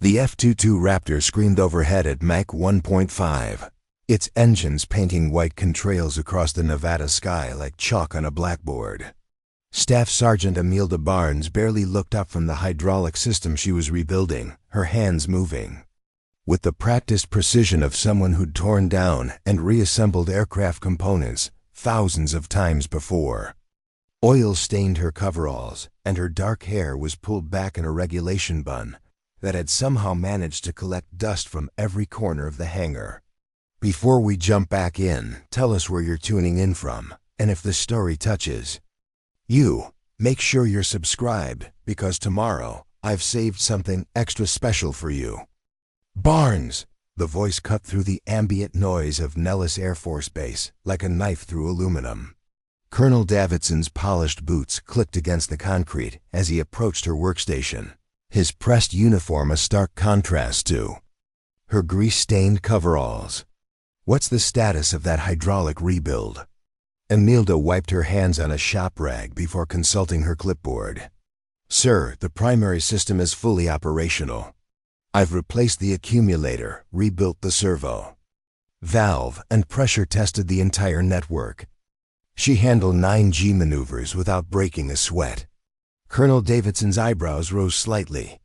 The F-22 Raptor screamed overhead at Mach 1.5, its engines painting white contrails across the Nevada sky like chalk on a blackboard. Staff Sergeant Imelda Barnes barely looked up from the hydraulic system she was rebuilding, her hands moving with the practiced precision of someone who'd torn down and reassembled aircraft components thousands of times before. Oil stained her coveralls, and her dark hair was pulled back in a regulation bun that had somehow managed to collect dust from every corner of the hangar. Before we jump back in, tell us where you're tuning in from, and if the story touches you, make sure you're subscribed, because tomorrow I've saved something extra special for you. Barnes! The voice cut through the ambient noise of Nellis Air Force Base like a knife through aluminum. Colonel Davidson's polished boots clicked against the concrete as he approached her workstation, his pressed uniform a stark contrast to her grease-stained coveralls. What's the status of that hydraulic rebuild? Imelda wiped her hands on a shop rag before consulting her clipboard. Sir, the primary system is fully operational. I've replaced the accumulator, rebuilt the servo valve, and pressure tested the entire network. She handled 9G maneuvers without breaking a sweat. Colonel Davidson's eyebrows rose slightly.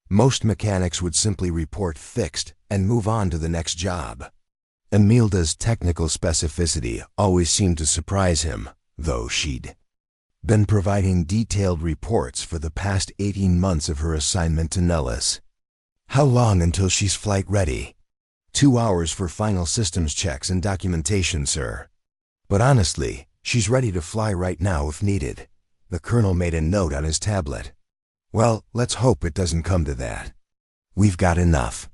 Most mechanics would simply report fixed and move on to the next job. Imelda's technical specificity always seemed to surprise him, though she'd been providing detailed reports for the past 18 months of her assignment to Nellis. How long until she's flight ready? 2 hours for final systems checks and documentation, sir. But honestly, she's ready to fly right now if needed. The colonel made a note on his tablet. Well, let's hope it doesn't come to that. We've got enough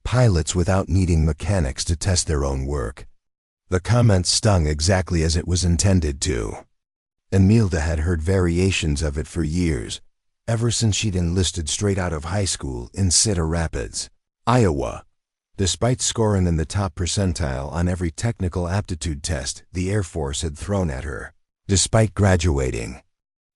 pilots without needing mechanics to test their own work. The comment stung exactly as it was intended to. Imelda had heard variations of it for years, ever since she'd enlisted straight out of high school in Cedar Rapids, Iowa. Despite scoring in the top percentile on every technical aptitude test the Air Force had thrown at her, despite graduating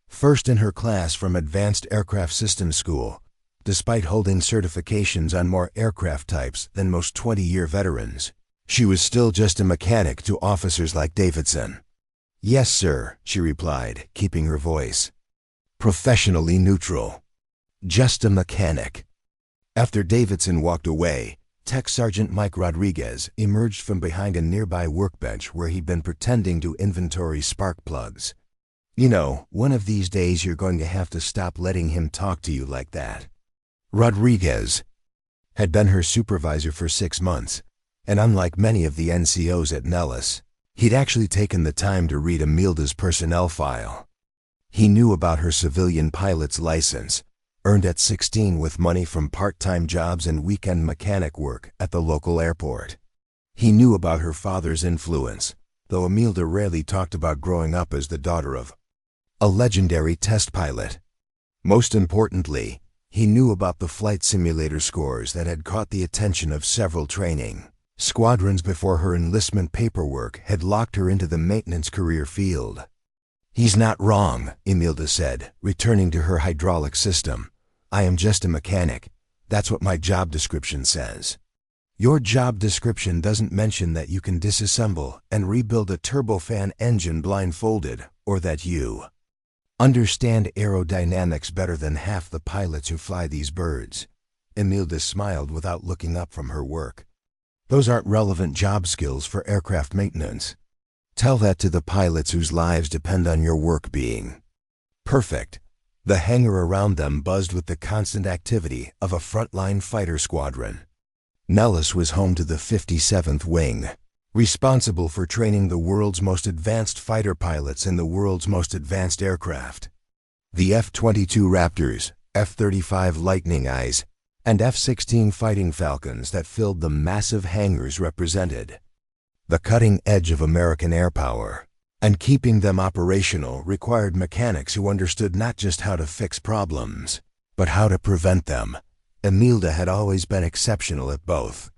first in her class from Advanced Aircraft Systems School, despite holding certifications on more aircraft types than most 20-year veterans, she was still just a mechanic to officers like Davidson. Yes, sir, she replied, keeping her voice professionally neutral. Just a mechanic. After Davidson walked away, Tech Sergeant Mike Rodriguez emerged from behind a nearby workbench where he'd been pretending to inventory spark plugs. You know, one of these days you're going to have to stop letting him talk to you like that. Rodriguez had been her supervisor for 6 months, and unlike many of the NCOs at Nellis, he'd actually taken the time to read Imelda's personnel file. He knew about her civilian pilot's license, earned at 16 with money from part-time jobs and weekend mechanic work at the local airport. He knew about her father's influence, though Imelda rarely talked about growing up as the daughter of a legendary test pilot. Most importantly, he knew about the flight simulator scores that had caught the attention of several training squadrons before her enlistment paperwork had locked her into the maintenance career field. He's not wrong, Imelda said, returning to her hydraulic system. I am just a mechanic. That's what my job description says. Your job description doesn't mention that you can disassemble and rebuild a turbofan engine blindfolded, or that you understand aerodynamics better than half the pilots who fly these birds. Imelda smiled without looking up from her work. Those aren't relevant job skills for aircraft maintenance. Tell that to the pilots whose lives depend on your work being perfect. The hangar around them buzzed with the constant activity of a frontline fighter squadron. Nellis was home to the 57th Wing, responsible for training the world's most advanced fighter pilots in the world's most advanced aircraft. The F-22 Raptors, F-35 Lightning Eyes, and F-16 Fighting Falcons that filled the massive hangars represented the cutting edge of American air power, and keeping them operational required mechanics who understood not just how to fix problems, but how to prevent them. Imelda had always been exceptional at both.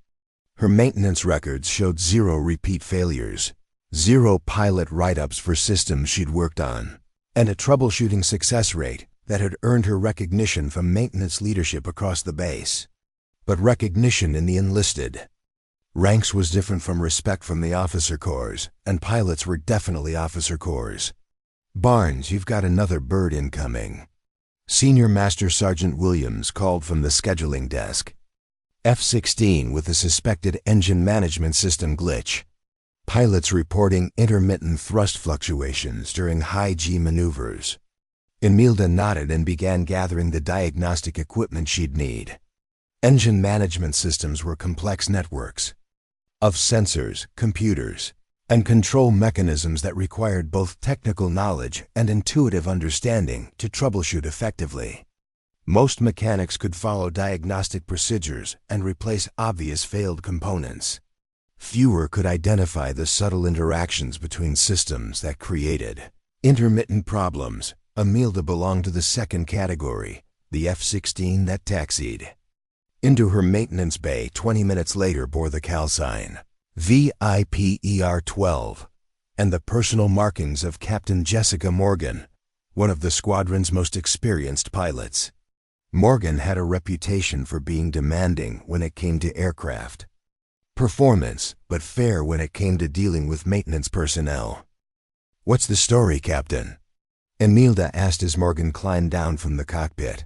Her maintenance records showed 0 repeat failures, 0 pilot write-ups for systems she'd worked on, and a troubleshooting success rate that had earned her recognition from maintenance leadership across the base. but recognition in the enlisted. Ranks was different from respect from the officer corps, and pilots were definitely officer corps. "Barnes, you've got another bird incoming." Senior Master Sergeant Williams called from the scheduling desk. F-16 with a suspected engine management system glitch. Pilots reporting intermittent thrust fluctuations during high-G maneuvers. Imelda nodded and began gathering the diagnostic equipment she'd need. Engine management systems were complex networks of sensors, computers, and control mechanisms that required both technical knowledge and intuitive understanding to troubleshoot effectively. Most mechanics could follow diagnostic procedures and replace obvious failed components. Fewer could identify the subtle interactions between systems that created intermittent problems. Imelda belonged to the second category, the F-16 that taxied into her maintenance bay 20 minutes later bore the call sign VIPER-12 and the personal markings of Captain Jessica Morgan, one of the squadron's most experienced pilots. Morgan had a reputation for being demanding when it came to aircraft performance, but fair when it came to dealing with maintenance personnel. "What's the story, Captain?" Imelda asked as Morgan climbed down from the cockpit.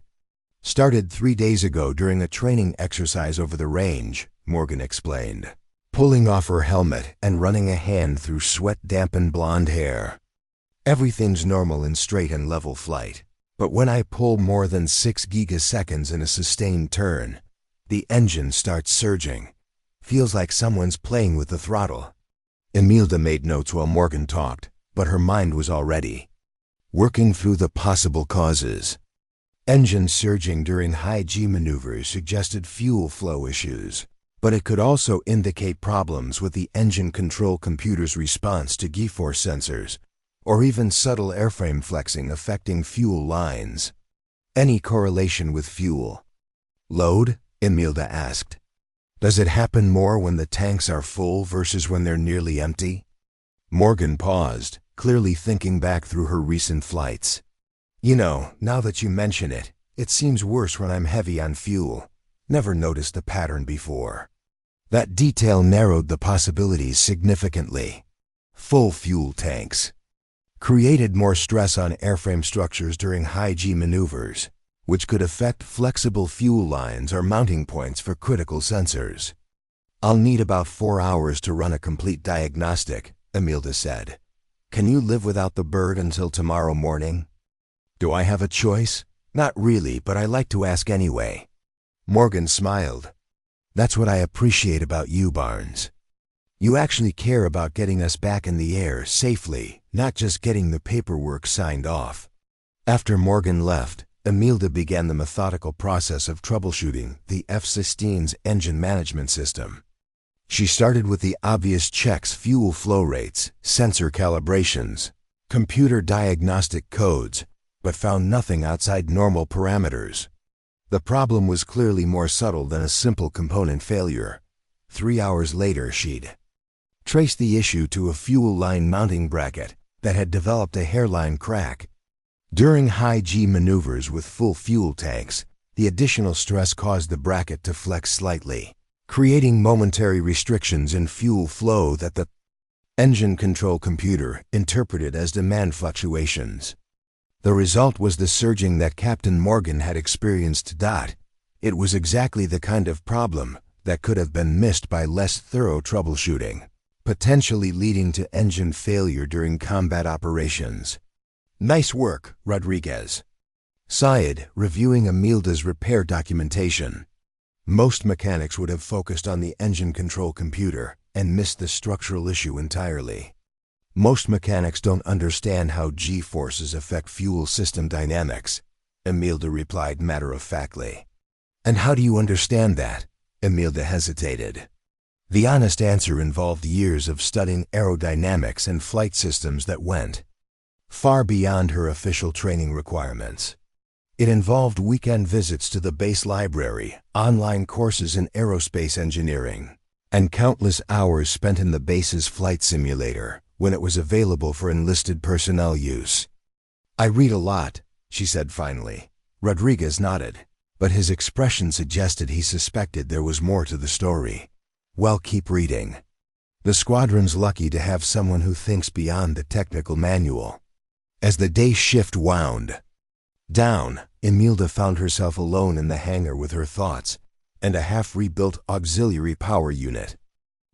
"Started 3 days ago during a training exercise over the range," Morgan explained, pulling off her helmet and running a hand through sweat-dampened blonde hair. "Everything's normal in straight and level flight, but when I pull more than 6 gigaseconds in a sustained turn, the engine starts surging. Feels like someone's playing with the throttle." Imelda made notes while Morgan talked, but her mind was already working through the possible causes. Engine surging during high-G maneuvers suggested fuel flow issues, but it could also indicate problems with the engine control computer's response to G-force sensors, or even subtle airframe flexing affecting fuel lines. "Any correlation with fuel load?" Imelda asked. "Does it happen more when the tanks are full versus when they're nearly empty?" Morgan paused, clearly thinking back through her recent flights. "You know, now that you mention it, it seems worse when I'm heavy on fuel. Never noticed the pattern before." That detail narrowed the possibilities significantly. Full fuel tanks created more stress on airframe structures during high-G maneuvers, which could affect flexible fuel lines or mounting points for critical sensors. "I'll need about 4 hours to run a complete diagnostic," Imelda said. "Can you live without the bird until tomorrow morning?" "Do I have a choice?" "Not really, but I like to ask anyway." Morgan smiled. "That's what I appreciate about you, Barnes. You actually care about getting us back in the air safely, not just getting the paperwork signed off." After Morgan left, Imelda began the methodical process of troubleshooting the F-16's engine management system. She started with the obvious checks: fuel flow rates, sensor calibrations, computer diagnostic codes, but found nothing outside normal parameters. The problem was clearly more subtle than a simple component failure. 3 hours later, she'd traced the issue to a fuel line mounting bracket that had developed a hairline crack. During high-G maneuvers with full fuel tanks, the additional stress caused the bracket to flex slightly, creating momentary restrictions in fuel flow that the engine control computer interpreted as demand fluctuations. The result was the surging that Captain Morgan had experienced. It was exactly the kind of problem that could have been missed by less thorough troubleshooting, potentially leading to engine failure during combat operations. "Nice work, Rodriguez," Syed, reviewing Imelda's repair documentation. Most mechanics would have focused on the engine control computer and missed the structural issue entirely. "Most mechanics don't understand how G-forces affect fuel system dynamics," Imelda replied matter-of-factly. "And how do you understand that?" Imelda hesitated. The honest answer involved years of studying aerodynamics and flight systems that went far beyond her official training requirements. It involved weekend visits to the base library, online courses in aerospace engineering, and countless hours spent in the base's flight simulator when it was available for enlisted personnel use. "I read a lot," she said finally. Rodriguez nodded. but his expression suggested he suspected there was more to the story. Well, keep reading. The squadron's lucky to have someone who thinks beyond the technical manual. As the day shift wound down, Emilda found herself alone in the hangar with her thoughts and a half-rebuilt auxiliary power unit.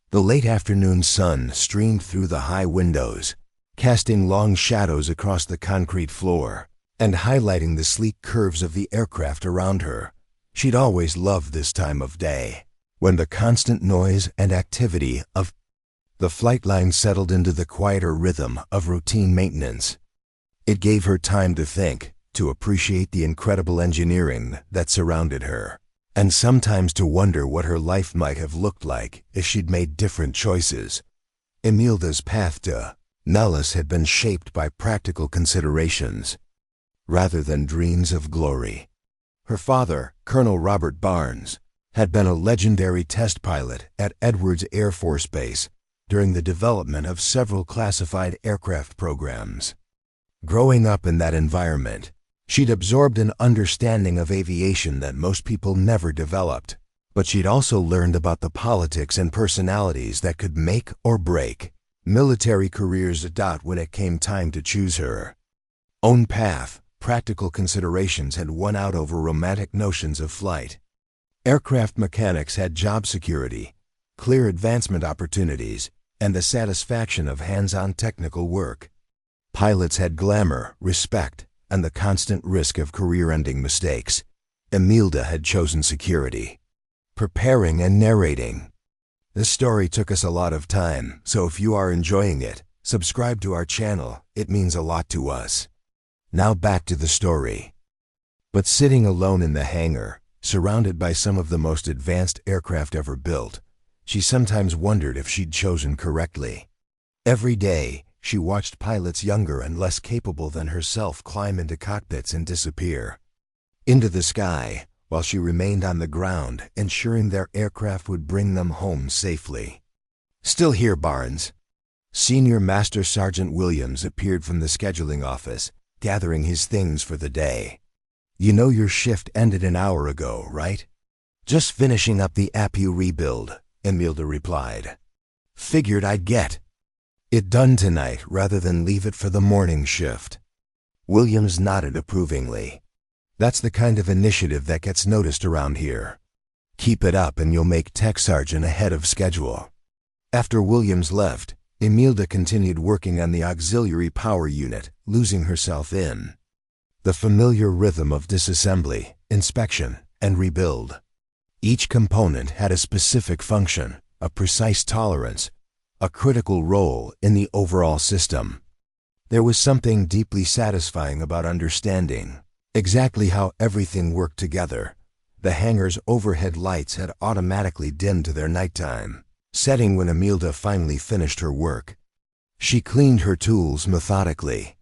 The late afternoon sun streamed through the high windows, casting long shadows across the concrete floor and highlighting the sleek curves of the aircraft around her. She'd always loved this time of day, when the constant noise and activity of the flight line settled into the quieter rhythm of routine maintenance. It gave her time to think, to appreciate the incredible engineering that surrounded her, and sometimes to wonder what her life might have looked like if she'd made different choices. Emilda's path to Nellis had been shaped by practical considerations, rather than dreams of glory. Her father, Colonel Robert Barnes, had been a legendary test pilot at Edwards Air Force Base during the development of several classified aircraft programs. Growing up in that environment, she'd absorbed an understanding of aviation that most people never developed, but she'd also learned about the politics and personalities that could make or break military careers. When it came time to choose her own path, practical considerations had won out over romantic notions of flight. Aircraft mechanics had job security, clear advancement opportunities, and the satisfaction of hands-on technical work. Pilots had glamour, respect, and the constant risk of career-ending mistakes. Emilda had chosen security. Preparing and narrating. This story took us a lot of time, so if you are enjoying it, subscribe to our channel. It means a lot to us. Now back to the story. But sitting alone in the hangar, surrounded by some of the most advanced aircraft ever built, she sometimes wondered if she'd chosen correctly. Every day, she watched pilots younger and less capable than herself climb into cockpits and disappear into the sky, while she remained on the ground, ensuring their aircraft would bring them home safely. "Still here, Barnes?" Senior Master Sergeant Williams appeared from the scheduling office, gathering his things for the day. "You know your shift ended an hour ago, right?" "Just finishing up the APU rebuild," Emilda replied. "Figured I'd get it done tonight rather than leave it for the morning shift." Williams nodded approvingly. "That's the kind of initiative that gets noticed around here. Keep it up and you'll make Tech Sergeant ahead of schedule." After Williams left, Emilda continued working on the auxiliary power unit, losing herself in the familiar rhythm of disassembly, inspection, and rebuild. Each component had a specific function, a precise tolerance, a critical role in the overall system. There was something deeply satisfying about understanding exactly how everything worked together. The hangar's overhead lights had automatically dimmed to their nighttime setting when Emilda finally finished her work. She cleaned her tools methodically,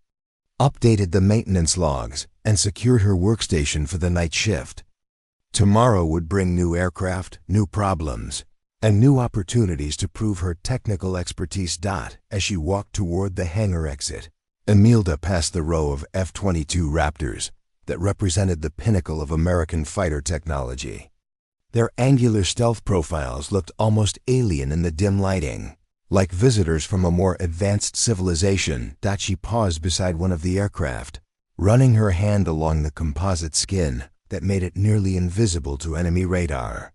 updated the maintenance logs, and secured her workstation for the night shift. Tomorrow would bring new aircraft, new problems, and new opportunities to prove her technical expertise. As she walked toward the hangar exit, Emilda passed the row of F-22 Raptors that represented the pinnacle of American fighter technology. Their angular stealth profiles looked almost alien in the dim lighting, like visitors from a more advanced civilization. She paused beside one of the aircraft, running her hand along the composite skin that made it nearly invisible to enemy radar.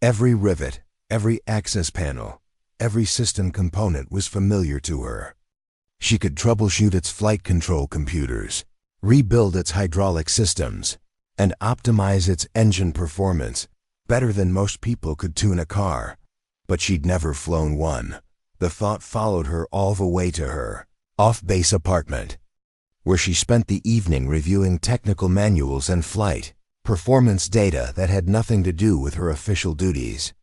Every rivet, every access panel, every system component was familiar to her. She could troubleshoot its flight control computers, rebuild its hydraulic systems, and optimize its engine performance better than most people could tune a car. But she'd never flown one. The thought followed her all the way to her off-base apartment, where she spent the evening reviewing technical manuals and flight performance data that had nothing to do with her official duties.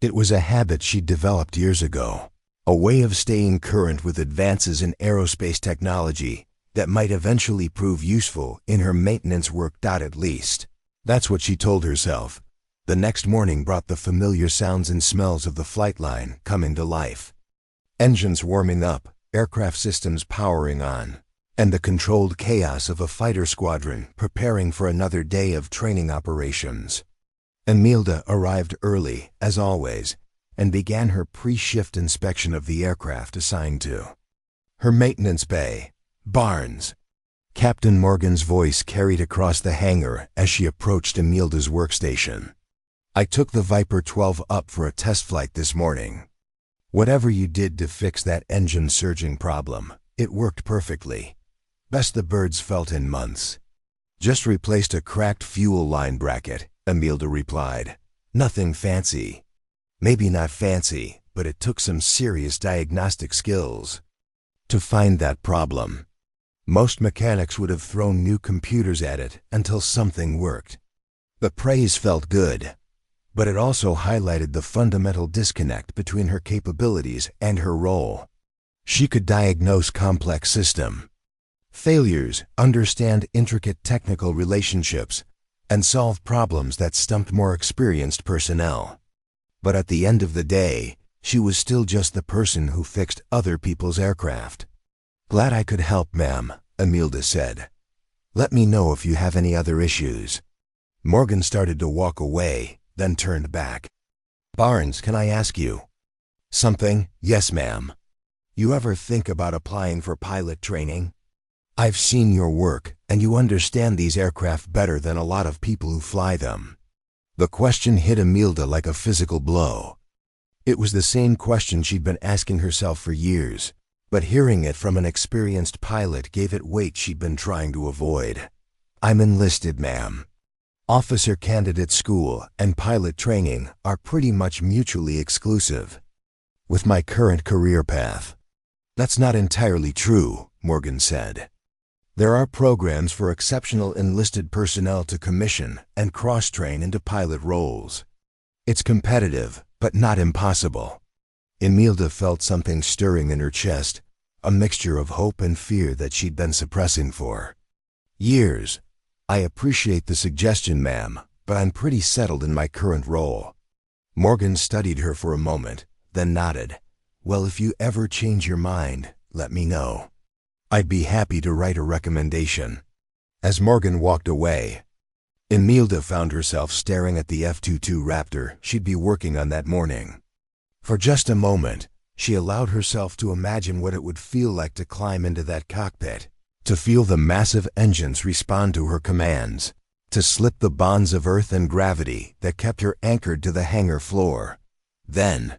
It was a habit she'd developed years ago, a way of staying current with advances in aerospace technology that might eventually prove useful in her maintenance work. At least, that's what she told herself. The next morning brought the familiar sounds and smells of the flight line coming to life. Engines warming up, aircraft systems powering on, and the controlled chaos of a fighter squadron preparing for another day of training operations. Imelda arrived early, as always, and began her pre-shift inspection of the aircraft assigned to her maintenance bay, Barnes. Captain Morgan's voice carried across the hangar as she approached Imelda's workstation. "I took the Viper 12 up for a test flight this morning. Whatever you did to fix that engine surging problem, it worked perfectly. Best the birds felt in months." "Just replaced a cracked fuel line bracket," Imelda replied. "Nothing fancy." "Maybe not fancy, but it took some serious diagnostic skills to find that problem. Most mechanics would have thrown new computers at it until something worked." The praise felt good, but it also highlighted the fundamental disconnect between her capabilities and her role. She could diagnose complex system failures, understand intricate technical relationships, and solve problems that stumped more experienced personnel. But at the end of the day, she was still just the person who fixed other people's aircraft. "Glad I could help, ma'am," Imelda said. "Let me know if you have any other issues." Morgan started to walk away, then turned back. "Barnes, can I ask you something?" "Yes, ma'am." "You ever think about applying for pilot training? I've seen your work, and you understand these aircraft better than a lot of people who fly them." The question hit Imelda like a physical blow. It was the same question she'd been asking herself for years, but hearing it from an experienced pilot gave it weight she'd been trying to avoid. "I'm enlisted, ma'am. Officer candidate school and pilot training are pretty much mutually exclusive with my current career path." "That's not entirely true," Morgan said. "There are programs for exceptional enlisted personnel to commission and cross-train into pilot roles. It's competitive, but not impossible." Imelda felt something stirring in her chest, a mixture of hope and fear that she'd been suppressing for years. "I appreciate the suggestion, ma'am, but I'm pretty settled in my current role." Morgan studied her for a moment, then nodded. "Well, if you ever change your mind, let me know. I'd be happy to write a recommendation." As Morgan walked away, Imelda found herself staring at the F-22 Raptor she'd be working on that morning. For just a moment, she allowed herself to imagine what it would feel like to climb into that cockpit, to feel the massive engines respond to her commands, to slip the bonds of earth and gravity that kept her anchored to the hangar floor. Then,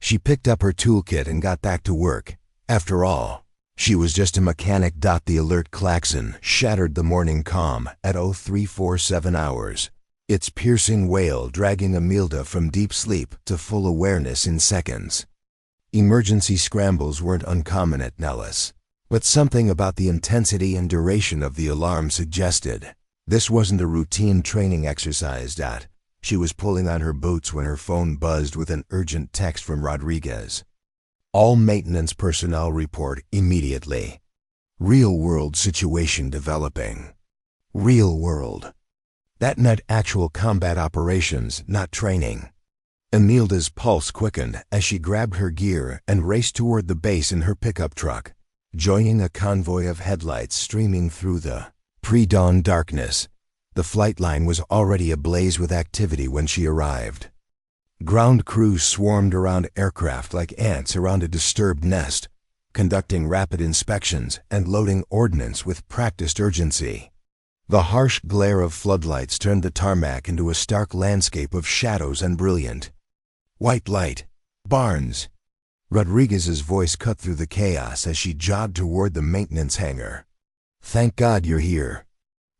she picked up her toolkit and got back to work. After all, she was just a mechanic. The alert klaxon shattered the morning calm at 0347 hours, its piercing wail dragging Imelda from deep sleep to full awareness in seconds. Emergency scrambles weren't uncommon at Nellis, but something about the intensity and duration of the alarm suggested this wasn't a routine training exercise. She was pulling on her boots when her phone buzzed with an urgent text from Rodriguez. "All maintenance personnel report immediately. Real-world situation developing." Real world. That meant actual combat operations, not training. Imelda's pulse quickened as she grabbed her gear and raced toward the base in her pickup truck, joining a convoy of headlights streaming through the pre-dawn darkness. The flight line was already ablaze with activity when she arrived. Ground crews swarmed around aircraft like ants around a disturbed nest, conducting rapid inspections and loading ordnance with practiced urgency. The harsh glare of floodlights turned the tarmac into a stark landscape of shadows and brilliant white light. "Barnes." Rodriguez's voice cut through the chaos as she jogged toward the maintenance hangar. "Thank God you're here.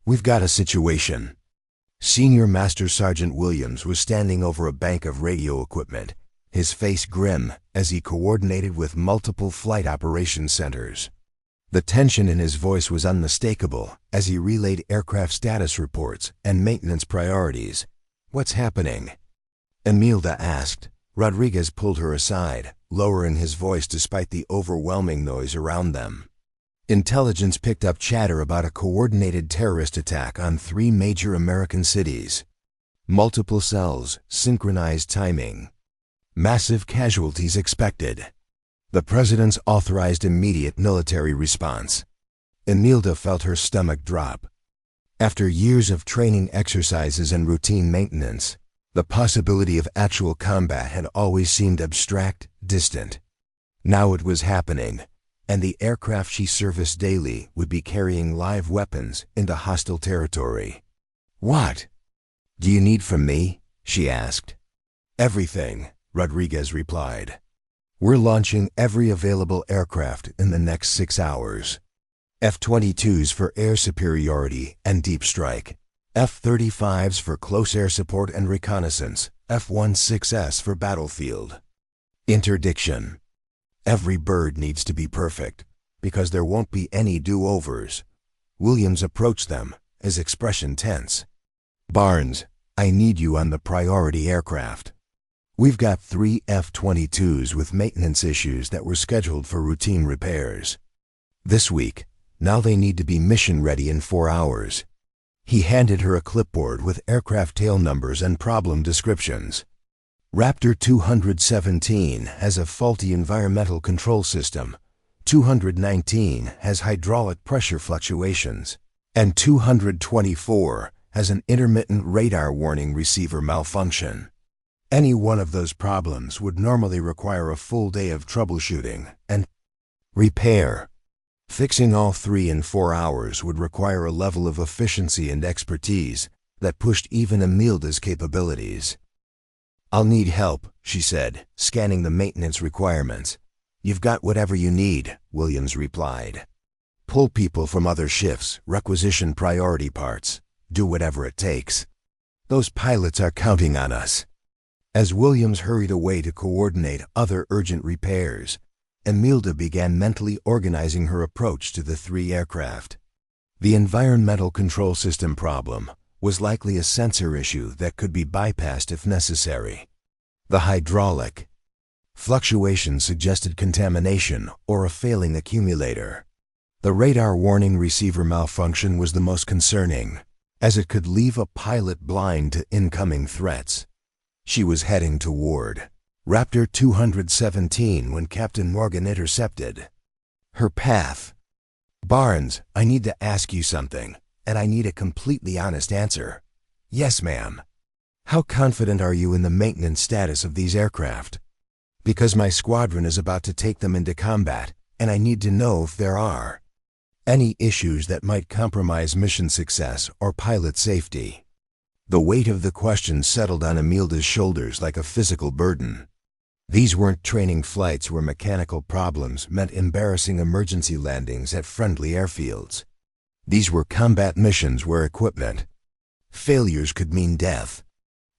We've got a situation." Senior Master Sergeant Williams was standing over a bank of radio equipment, his face grim as he coordinated with multiple flight operations centers. The tension in his voice was unmistakable as he relayed aircraft status reports and maintenance priorities. "What's happening?" Imelda asked. Rodriguez pulled her aside, lowering his voice despite the overwhelming noise around them. Intelligence picked up chatter about a coordinated terrorist attack on 3 major American cities. Multiple cells, synchronized timing. Massive casualties expected. The president's authorized immediate military response. Emilda felt her stomach drop. After years of training exercises and routine maintenance, the possibility of actual combat had always seemed abstract, distant. Now it was happening, and the aircraft she serviced daily would be carrying live weapons into hostile territory. "What do you need from me?" she asked. "Everything," Rodriguez replied. "We're launching every available aircraft in the next 6 hours. F-22s for air superiority and deep strike. F-35s for close air support and reconnaissance. F-16s for battlefield." Interdiction. Every bird needs to be perfect, because there won't be any do-overs. Williams approached them, his expression tense. "Barnes, I need you on the priority aircraft. We've got 3 F-22s with maintenance issues that were scheduled for routine repairs this week. Now they need to be mission ready in 4 hours. He handed her a clipboard with aircraft tail numbers and problem descriptions. Raptor 217 has a faulty environmental control system. 219 has hydraulic pressure fluctuations. And 224 has an intermittent radar warning receiver malfunction. Any one of those problems would normally require a full day of troubleshooting and repair. Fixing all 3 in 4 hours would require a level of efficiency and expertise that pushed even Emilda's capabilities. "I'll need help," she said, scanning the maintenance requirements. "You've got whatever you need," Williams replied. "Pull people from other shifts, requisition priority parts, do whatever it takes. Those pilots are counting on us." As Williams hurried away to coordinate other urgent repairs, Emilda began mentally organizing her approach to the 3 aircraft. The environmental control system problem was likely a sensor issue that could be bypassed if necessary. The hydraulic fluctuation suggested contamination or a failing accumulator. The radar warning receiver malfunction was the most concerning, as it could leave a pilot blind to incoming threats. She was heading toward Raptor 217 when Captain Morgan intercepted her path. "Barnes, I need to ask you something, and I need a completely honest answer." "Yes, ma'am." "How confident are you in the maintenance status of these aircraft?" "Because my squadron is about to take them into combat, and I need to know if there are any issues that might compromise mission success or pilot safety." The weight of the question settled on Emilda's shoulders like a physical burden. These weren't training flights where mechanical problems meant embarrassing emergency landings at friendly airfields. These were combat missions where equipment failures could mean death.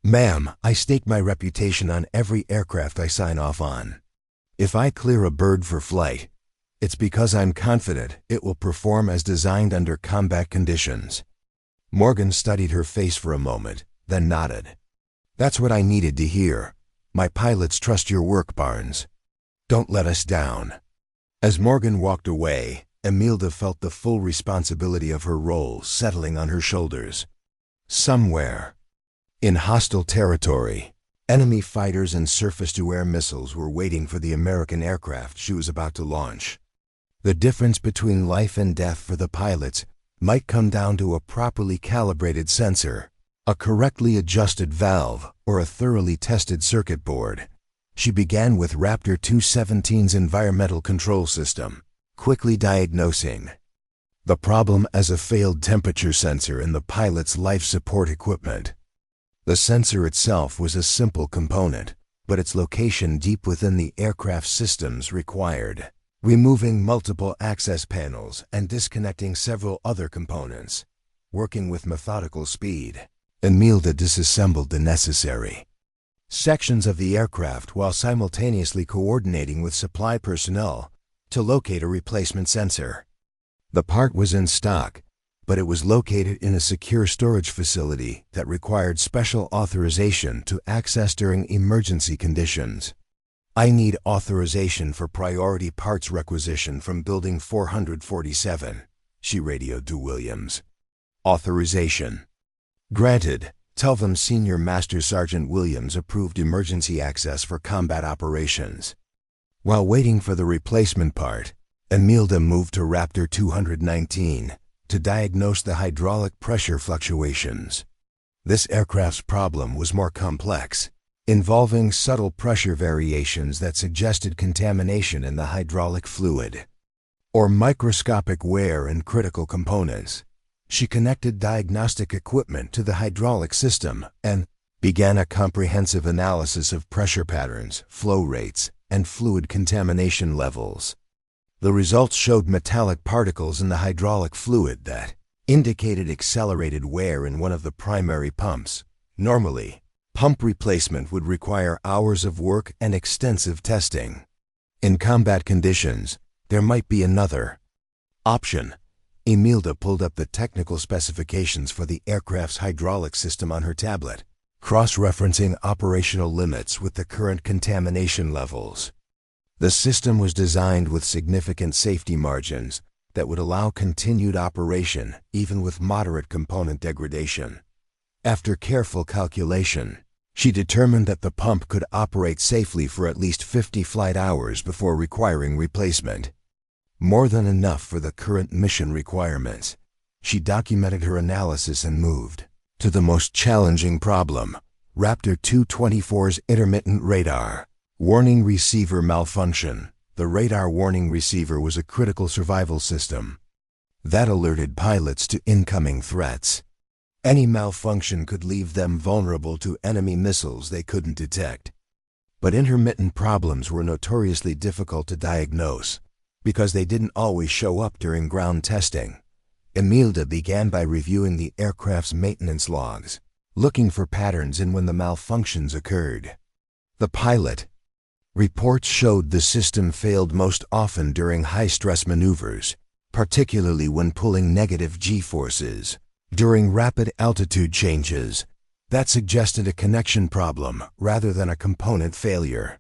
"Ma'am, I stake my reputation on every aircraft I sign off on. If I clear a bird for flight, it's because I'm confident it will perform as designed under combat conditions." Morgan studied her face for a moment, then nodded. "That's what I needed to hear. My pilots trust your work, Barnes. Don't let us down." As Morgan walked away, Emilda felt the full responsibility of her role settling on her shoulders. Somewhere in hostile territory, enemy fighters and surface-to-air missiles were waiting for the American aircraft she was about to launch. The difference between life and death for the pilots might come down to a properly calibrated sensor, a correctly adjusted valve, or a thoroughly tested circuit board. She began with Raptor 217's environmental control system, quickly diagnosing the problem as a failed temperature sensor in the pilot's life support equipment. The sensor itself was a simple component, but its location deep within the aircraft systems required removing multiple access panels and disconnecting several other components. Working with methodical speed, Emilda disassembled the necessary sections of the aircraft while simultaneously coordinating with supply personnel to locate a replacement sensor. The part was in stock, but it was located in a secure storage facility that required special authorization to access during emergency conditions. "I need authorization for priority parts requisition from Building 447, she radioed to Williams. "Authorization granted. Tell them Senior Master Sergeant Williams approved emergency access for combat operations." While waiting for the replacement part, Imelda moved to Raptor 219 to diagnose the hydraulic pressure fluctuations. This aircraft's problem was more complex, involving subtle pressure variations that suggested contamination in the hydraulic fluid, or microscopic wear in critical components. She connected diagnostic equipment to the hydraulic system and began a comprehensive analysis of pressure patterns, flow rates, and fluid contamination levels. The results showed metallic particles in the hydraulic fluid that indicated accelerated wear in one of the primary pumps. Normally, pump replacement would require hours of work and extensive testing. In combat conditions, there might be another option. Imelda pulled up the technical specifications for the aircraft's hydraulic system on her tablet, cross-referencing operational limits with the current contamination levels. The system was designed with significant safety margins that would allow continued operation even with moderate component degradation. After careful calculation, she determined that the pump could operate safely for at least 50 flight hours before requiring replacement. More than enough for the current mission requirements. She documented her analysis and moved to the most challenging problem, Raptor 224's intermittent radar warning receiver malfunction. The radar warning receiver was a critical survival system that alerted pilots to incoming threats. Any malfunction could leave them vulnerable to enemy missiles they couldn't detect. But intermittent problems were notoriously difficult to diagnose because they didn't always show up during ground testing. Imelda began by reviewing the aircraft's maintenance logs, looking for patterns in when the malfunctions occurred. The pilot reports showed the system failed most often during high-stress maneuvers, particularly when pulling negative G-forces. During rapid altitude changes, that suggested a connection problem rather than a component failure.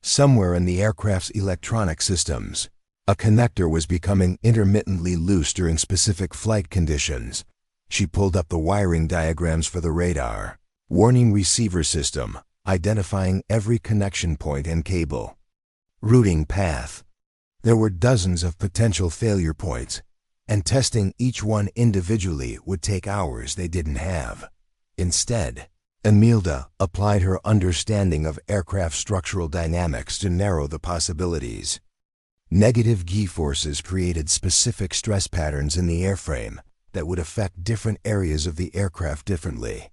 Somewhere in the aircraft's electronic systems, a connector was becoming intermittently loose during specific flight conditions. She pulled up the wiring diagrams for the radar warning receiver system, identifying every connection point and cable routing path. There were dozens of potential failure points, and testing each one individually would take hours they didn't have. Instead, Imelda applied her understanding of aircraft structural dynamics to narrow the possibilities. Negative G-forces created specific stress patterns in the airframe that would affect different areas of the aircraft differently.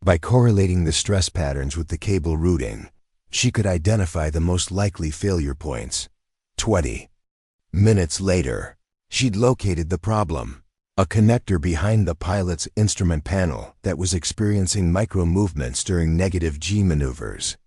By correlating the stress patterns with the cable routing, she could identify the most likely failure points. 20 minutes later, she'd located the problem, a connector behind the pilot's instrument panel that was experiencing micro-movements during negative G maneuvers.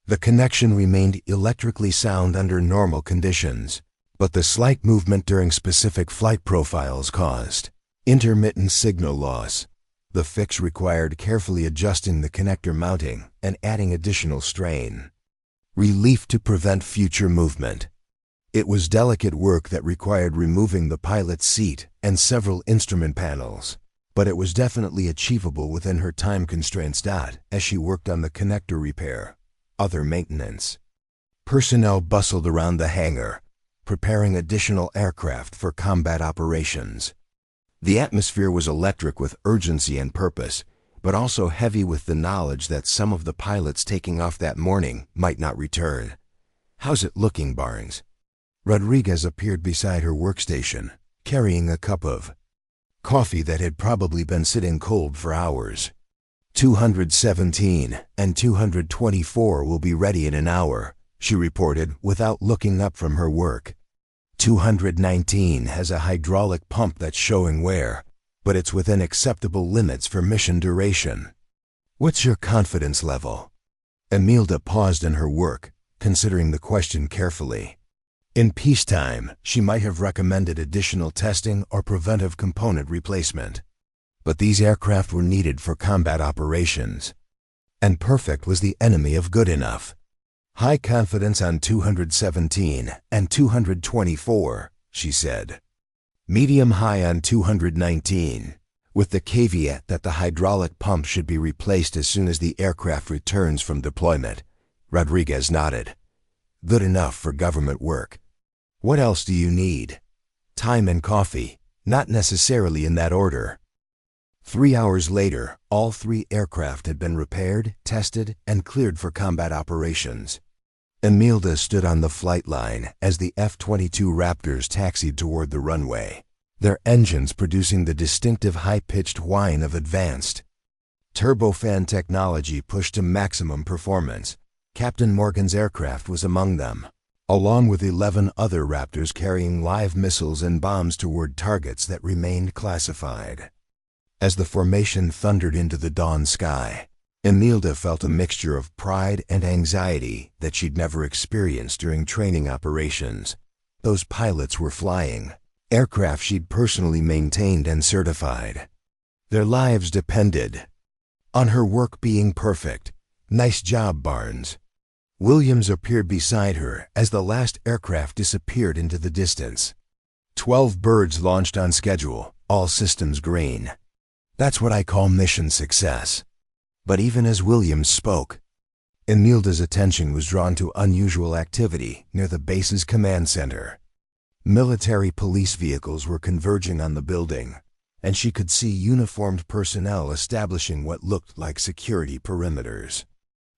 The connection remained electrically sound under normal conditions, but the slight movement during specific flight profiles caused intermittent signal loss. The fix required carefully adjusting the connector mounting and adding additional strain. Relief to prevent future movement. It was delicate work that required removing the pilot's seat and several instrument panels, but it was definitely achievable within her time constraints. As she worked on the connector repair, other maintenance personnel bustled around the hangar, preparing additional aircraft for combat operations. The atmosphere was electric with urgency and purpose, but also heavy with the knowledge that some of the pilots taking off that morning might not return. "How's it looking, Barnes?" Rodriguez appeared beside her workstation, carrying a cup of coffee that had probably been sitting cold for hours. 217 and 224 will be ready in an hour, she reported without looking up from her work. 219 has a hydraulic pump that's showing wear, but it's within acceptable limits for mission duration. "What's your confidence level?" Imelda paused in her work, considering the question carefully. In peacetime, she might have recommended additional testing or preventive component replacement. But these aircraft were needed for combat operations, and perfect was the enemy of good enough. "High confidence on 217 and 224, she said. "Medium high on 219, with the caveat that the hydraulic pump should be replaced as soon as the aircraft returns from deployment." Rodriguez nodded. "Good enough for government work." What else do you need? Time and coffee, not necessarily in that order. 3 hours later, all 3 aircraft had been repaired, tested, and cleared for combat operations. Imelda stood on the flight line as the F-22 Raptors taxied toward the runway, their engines producing the distinctive high-pitched whine of advanced turbofan technology pushed to maximum performance. Captain Morgan's aircraft was among them, along with 11 other Raptors carrying live missiles and bombs toward targets that remained classified. As the formation thundered into the dawn sky, Imelda felt a mixture of pride and anxiety that she'd never experienced during training operations. Those pilots were flying aircraft she'd personally maintained and certified. Their lives depended on her work being perfect. Nice job, Barnes. Williams appeared beside her as the last aircraft disappeared into the distance. 12 birds launched on schedule, all systems green. That's what I call mission success. But even as Williams spoke, Imelda's attention was drawn to unusual activity near the base's command center. Military police vehicles were converging on the building, and she could see uniformed personnel establishing what looked like security perimeters.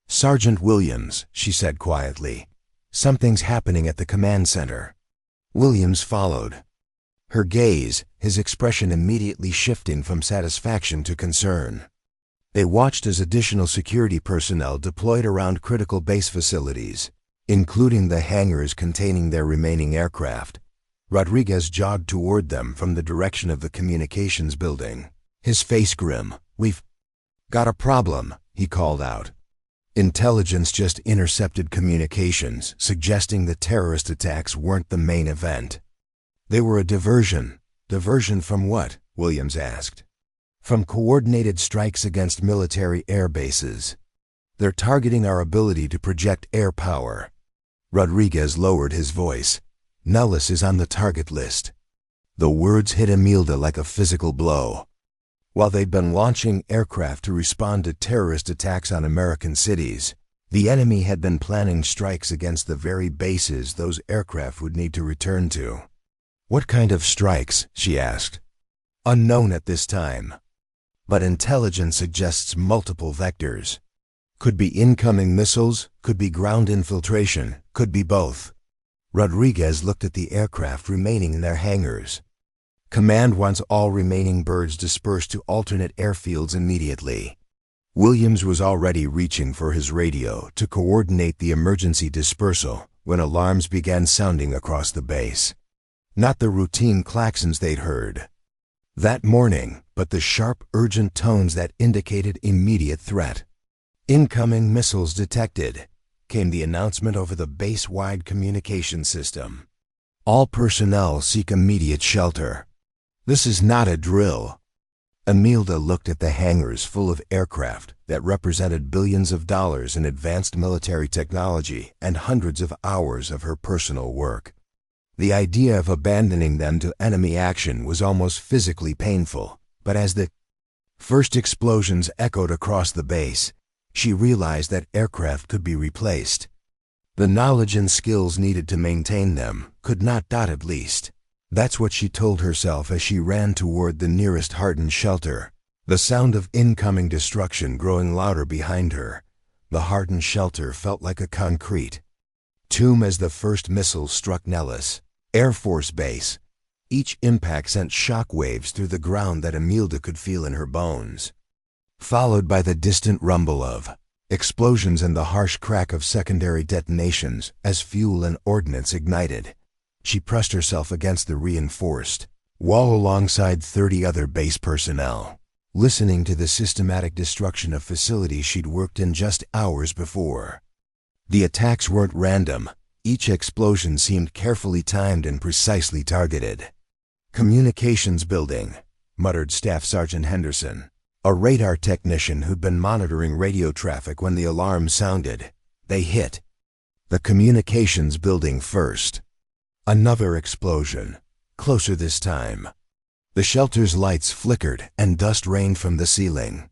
"Sergeant Williams," she said quietly, "something's happening at the command center." Williams followed, her gaze, his expression immediately shifting from satisfaction to concern. They watched as additional security personnel deployed around critical base facilities, including the hangars containing their remaining aircraft. Rodriguez jogged toward them from the direction of the communications building, his face grim. "We've got a problem," he called out. Intelligence just intercepted communications, suggesting the terrorist attacks weren't the main event. They were a diversion. Diversion from what? Williams asked. From coordinated strikes against military air bases. They're targeting our ability to project air power. Rodriguez lowered his voice. "Nellis is on the target list." The words hit Imelda like a physical blow. While they'd been launching aircraft to respond to terrorist attacks on American cities, the enemy had been planning strikes against the very bases those aircraft would need to return to. "What kind of strikes?" she asked. "Unknown at this time. But intelligence suggests multiple vectors. Could be incoming missiles, could be ground infiltration, could be both." Rodriguez looked at the aircraft remaining in their hangars. "Command wants all remaining birds dispersed to alternate airfields immediately." Williams was already reaching for his radio to coordinate the emergency dispersal when alarms began sounding across the base. Not the routine klaxons they'd heard that morning, but the sharp, urgent tones that indicated immediate threat. "Incoming missiles detected," came the announcement over the base-wide communication system. "All personnel seek immediate shelter." "This is not a drill." Imelda looked at the hangars full of aircraft that represented billions of dollars in advanced military technology and hundreds of hours of her personal work. The idea of abandoning them to enemy action was almost physically painful, but as the first explosions echoed across the base, she realized that aircraft could be replaced. The knowledge and skills needed to maintain them could not, at least. That's what she told herself as she ran toward the nearest hardened shelter, the sound of incoming destruction growing louder behind her. The hardened shelter felt like a concrete tomb as the first missile struck Nellis Air Force Base. Each impact sent shock waves through the ground that Imelda could feel in her bones, followed by the distant rumble of explosions and the harsh crack of secondary detonations as fuel and ordnance ignited. She pressed herself against the reinforced wall alongside 30 other base personnel, listening to the systematic destruction of facilities she'd worked in just hours before. The attacks weren't random. Each explosion seemed carefully timed and precisely targeted. "Communications building," muttered Staff Sergeant Henderson, a radar technician who'd been monitoring radio traffic when the alarm sounded. They hit the communications building first. Another explosion, closer this time. The shelter's lights flickered and dust rained from the ceiling.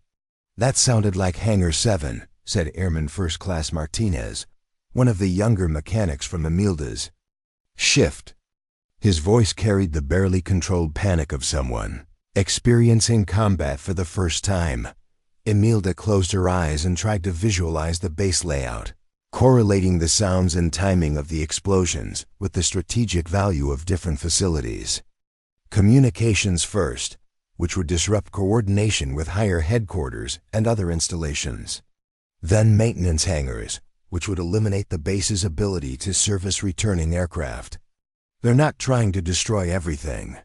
"That sounded like Hangar 7, said Airman First Class Martinez, one of the younger mechanics from Imelda's shift. His voice carried the barely controlled panic of someone experiencing combat for the first time. Imelda closed her eyes and tried to visualize the base layout, correlating the sounds and timing of the explosions with the strategic value of different facilities. Communications first, which would disrupt coordination with higher headquarters and other installations. Then maintenance hangars, which would eliminate the base's ability to service returning aircraft. They're not trying to destroy everything,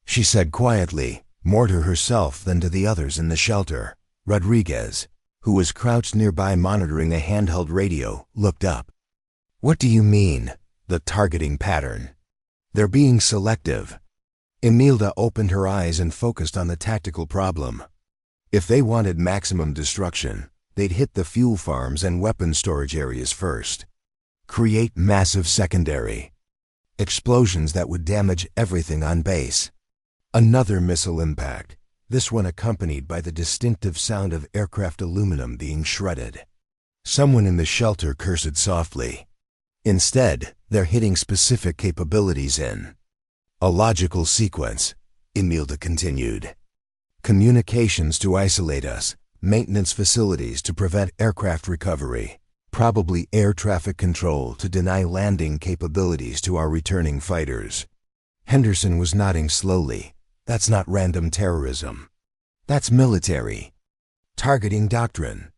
she said quietly, more to herself than to the others in the shelter. Rodriguez, who was crouched nearby monitoring a handheld radio, looked up. What do you mean, the targeting pattern? They're being selective. Imelda opened her eyes and focused on the tactical problem. If they wanted maximum destruction, they'd hit the fuel farms and weapon storage areas first. Create massive secondary explosions that would damage everything on base. Another missile impact, this one accompanied by the distinctive sound of aircraft aluminum being shredded. Someone in the shelter cursed softly. Instead, they're hitting specific capabilities in a logical sequence, Imelda continued. Communications to isolate us, maintenance facilities to prevent aircraft recovery, probably air traffic control to deny landing capabilities to our returning fighters. Henderson was nodding slowly. That's not random terrorism. That's military targeting doctrine,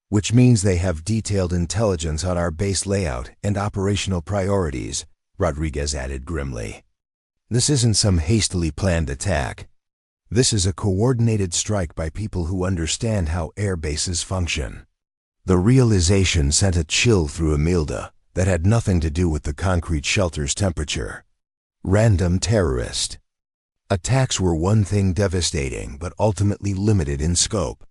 which means they have detailed intelligence on our base layout and operational priorities, Rodriguez added grimly. This isn't some hastily planned attack. This is a coordinated strike by people who understand how air bases function. The realization sent a chill through Imelda that had nothing to do with the concrete shelter's temperature. Random terrorist attacks were one thing devastating but ultimately limited in scope.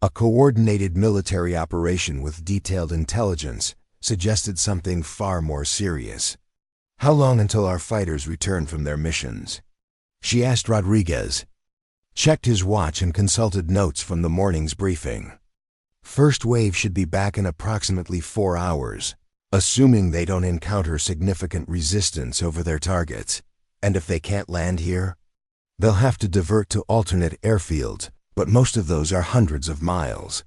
A coordinated military operation with detailed intelligence suggested something far more serious. How long until our fighters return from their missions? She asked Rodriguez. Checked his watch and consulted notes from the morning's briefing. First wave should be back in approximately 4 hours, assuming they don't encounter significant resistance over their targets. And if they can't land here, they'll have to divert to alternate airfields, but most of those are hundreds of miles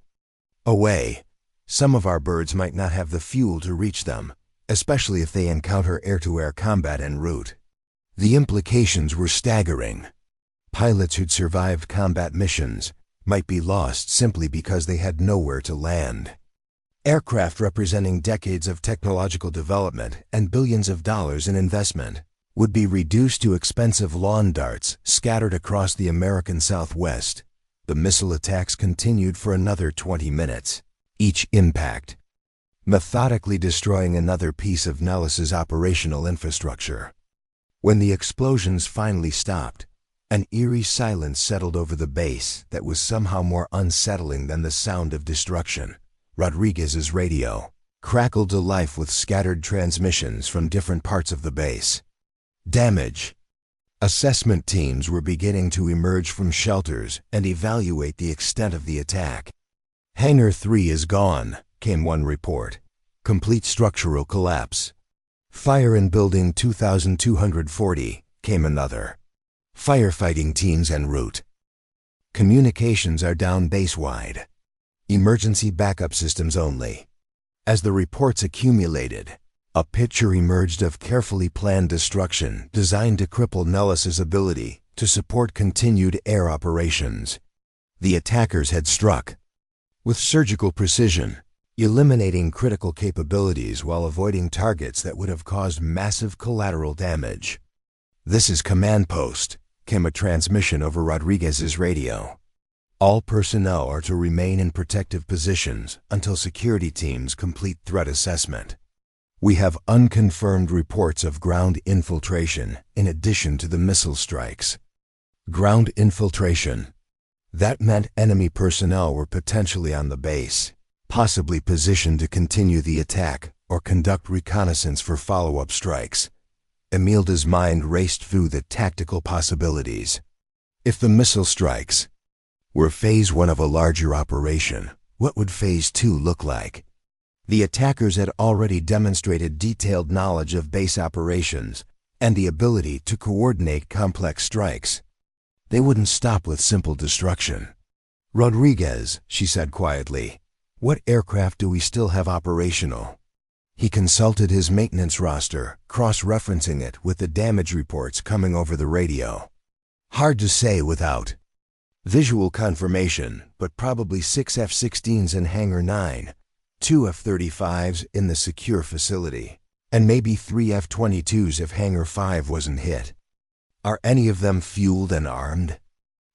away. Some of our birds might not have the fuel to reach them, especially if they encounter air-to-air combat en route. The implications were staggering. Pilots who'd survived combat missions might be lost simply because they had nowhere to land. Aircraft representing decades of technological development and billions of dollars in investment would be reduced to expensive lawn darts scattered across the American Southwest. The missile attacks continued for another 20 minutes, each impact methodically destroying another piece of Nellis's operational infrastructure. When the explosions finally stopped, an eerie silence settled over the base that was somehow more unsettling than the sound of destruction. Rodriguez's radio crackled to life with scattered transmissions from different parts of the base. Damage. Assessment teams were beginning to emerge from shelters and evaluate the extent of the attack. Hangar 3 is gone, came one report. Complete structural collapse. Fire in building 2240, came another. Firefighting teams en route. Communications are down base-wide. Emergency backup systems only. As the reports accumulated, a picture emerged of carefully planned destruction designed to cripple Nellis's ability to support continued air operations. The attackers had struck with surgical precision, eliminating critical capabilities while avoiding targets that would have caused massive collateral damage. "This is Command Post," came a transmission over Rodriguez's radio. "All personnel are to remain in protective positions until security teams complete threat assessment. We have unconfirmed reports of ground infiltration in addition to the missile strikes." Ground infiltration. That meant enemy personnel were potentially on the base, possibly positioned to continue the attack or conduct reconnaissance for follow-up strikes. Imelda's mind raced through the tactical possibilities. If the missile strikes were phase 1 of a larger operation, what would phase 2 look like? The attackers had already demonstrated detailed knowledge of base operations and the ability to coordinate complex strikes. They wouldn't stop with simple destruction. "Rodriguez," she said quietly, "what aircraft do we still have operational?" He consulted his maintenance roster, cross-referencing it with the damage reports coming over the radio. Hard to say without visual confirmation, but probably 6 F-16s in Hangar 9, 2 F-35s in the secure facility, and maybe 3 F-22s if Hangar 5 wasn't hit. Are any of them fueled and armed?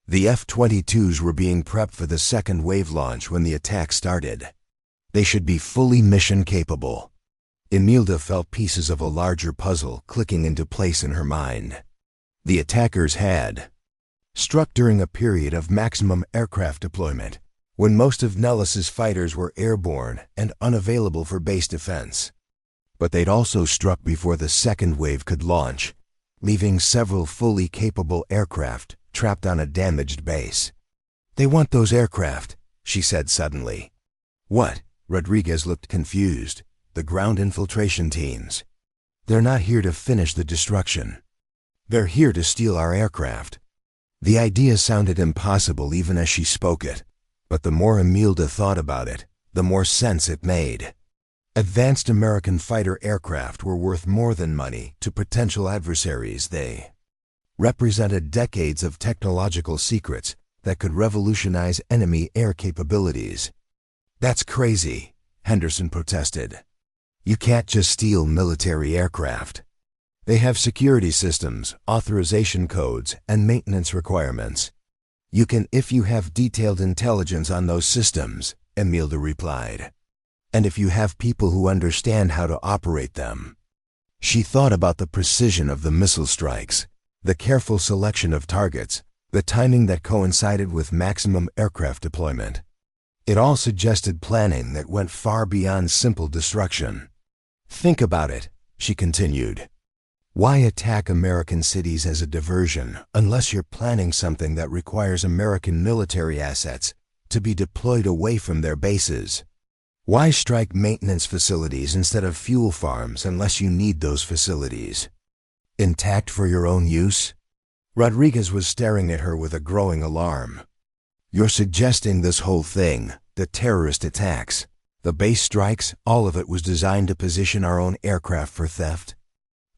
The F-22s were being prepped for the second wave launch when the attack started. They should be fully mission-capable. Imelda felt pieces of a larger puzzle clicking into place in her mind. The attackers had struck during a period of maximum aircraft deployment, when most of Nellis's fighters were airborne and unavailable for base defense. But they'd also struck before the second wave could launch, leaving several fully capable aircraft trapped on a damaged base. "They want those aircraft," she said suddenly. "What?" Rodriguez looked confused. "The ground infiltration teams. They're not here to finish the destruction. They're here to steal our aircraft." The idea sounded impossible even as she spoke it, but the more Imelda thought about it, the more sense it made. Advanced American fighter aircraft were worth more than money to potential adversaries. They represented decades of technological secrets that could revolutionize enemy air capabilities. "That's crazy," Henderson protested. "You can't just steal military aircraft. They have security systems, authorization codes, and maintenance requirements. You can if you have detailed intelligence on those systems," Imelda replied. "And if you have people who understand how to operate them." She thought about the precision of the missile strikes, the careful selection of targets, the timing that coincided with maximum aircraft deployment. It all suggested planning that went far beyond simple destruction. "Think about it," she continued. "Why attack American cities as a diversion unless you're planning something that requires American military assets to be deployed away from their bases? Why strike maintenance facilities instead of fuel farms unless you need those facilities intact for your own use?" Rodriguez was staring at her with a growing alarm. "You're suggesting this whole thing, the terrorist attacks, the base strikes, all of it was designed to position our own aircraft for theft?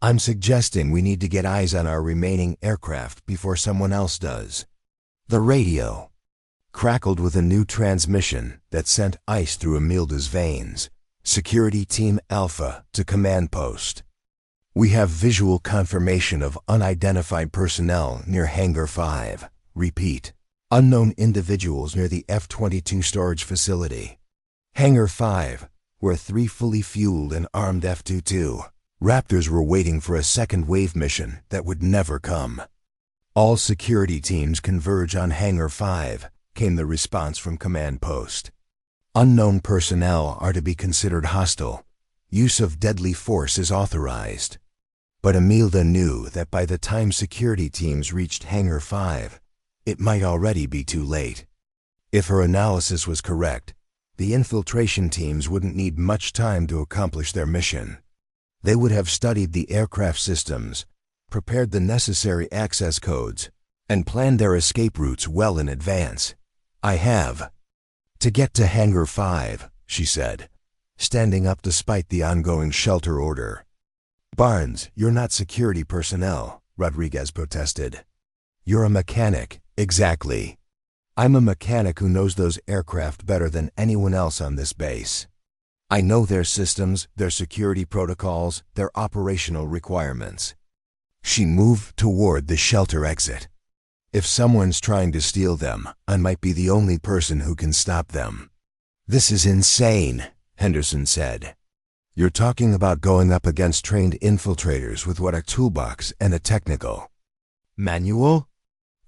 I'm suggesting we need to get eyes on our remaining aircraft before someone else does." The radio crackled with a new transmission that sent ice through Imelda's veins. "Security Team Alpha to command post. We have visual confirmation of unidentified personnel near Hangar 5. Repeat, unknown individuals near the F-22 storage facility. Hangar 5, where 3 fully fueled and armed F-22 Raptors were waiting for a second wave mission that would never come. All security teams converge on Hangar 5, came the response from command post. Unknown personnel are to be considered hostile. Use of deadly force is authorized. But Imelda knew that by the time security teams reached Hangar 5, it might already be too late. If her analysis was correct, the infiltration teams wouldn't need much time to accomplish their mission. They would have studied the aircraft systems, prepared the necessary access codes, and planned their escape routes well in advance. "I have to get to Hangar 5, she said, standing up despite the ongoing shelter order. "Barnes, you're not security personnel," Rodriguez protested. "You're a mechanic." "Exactly. I'm a mechanic who knows those aircraft better than anyone else on this base. I know their systems, their security protocols, their operational requirements." She moved toward the shelter exit. "If someone's trying to steal them, I might be the only person who can stop them." "This is insane," Henderson said. "You're talking about going up against trained infiltrators with what, a toolbox and a technical manual?"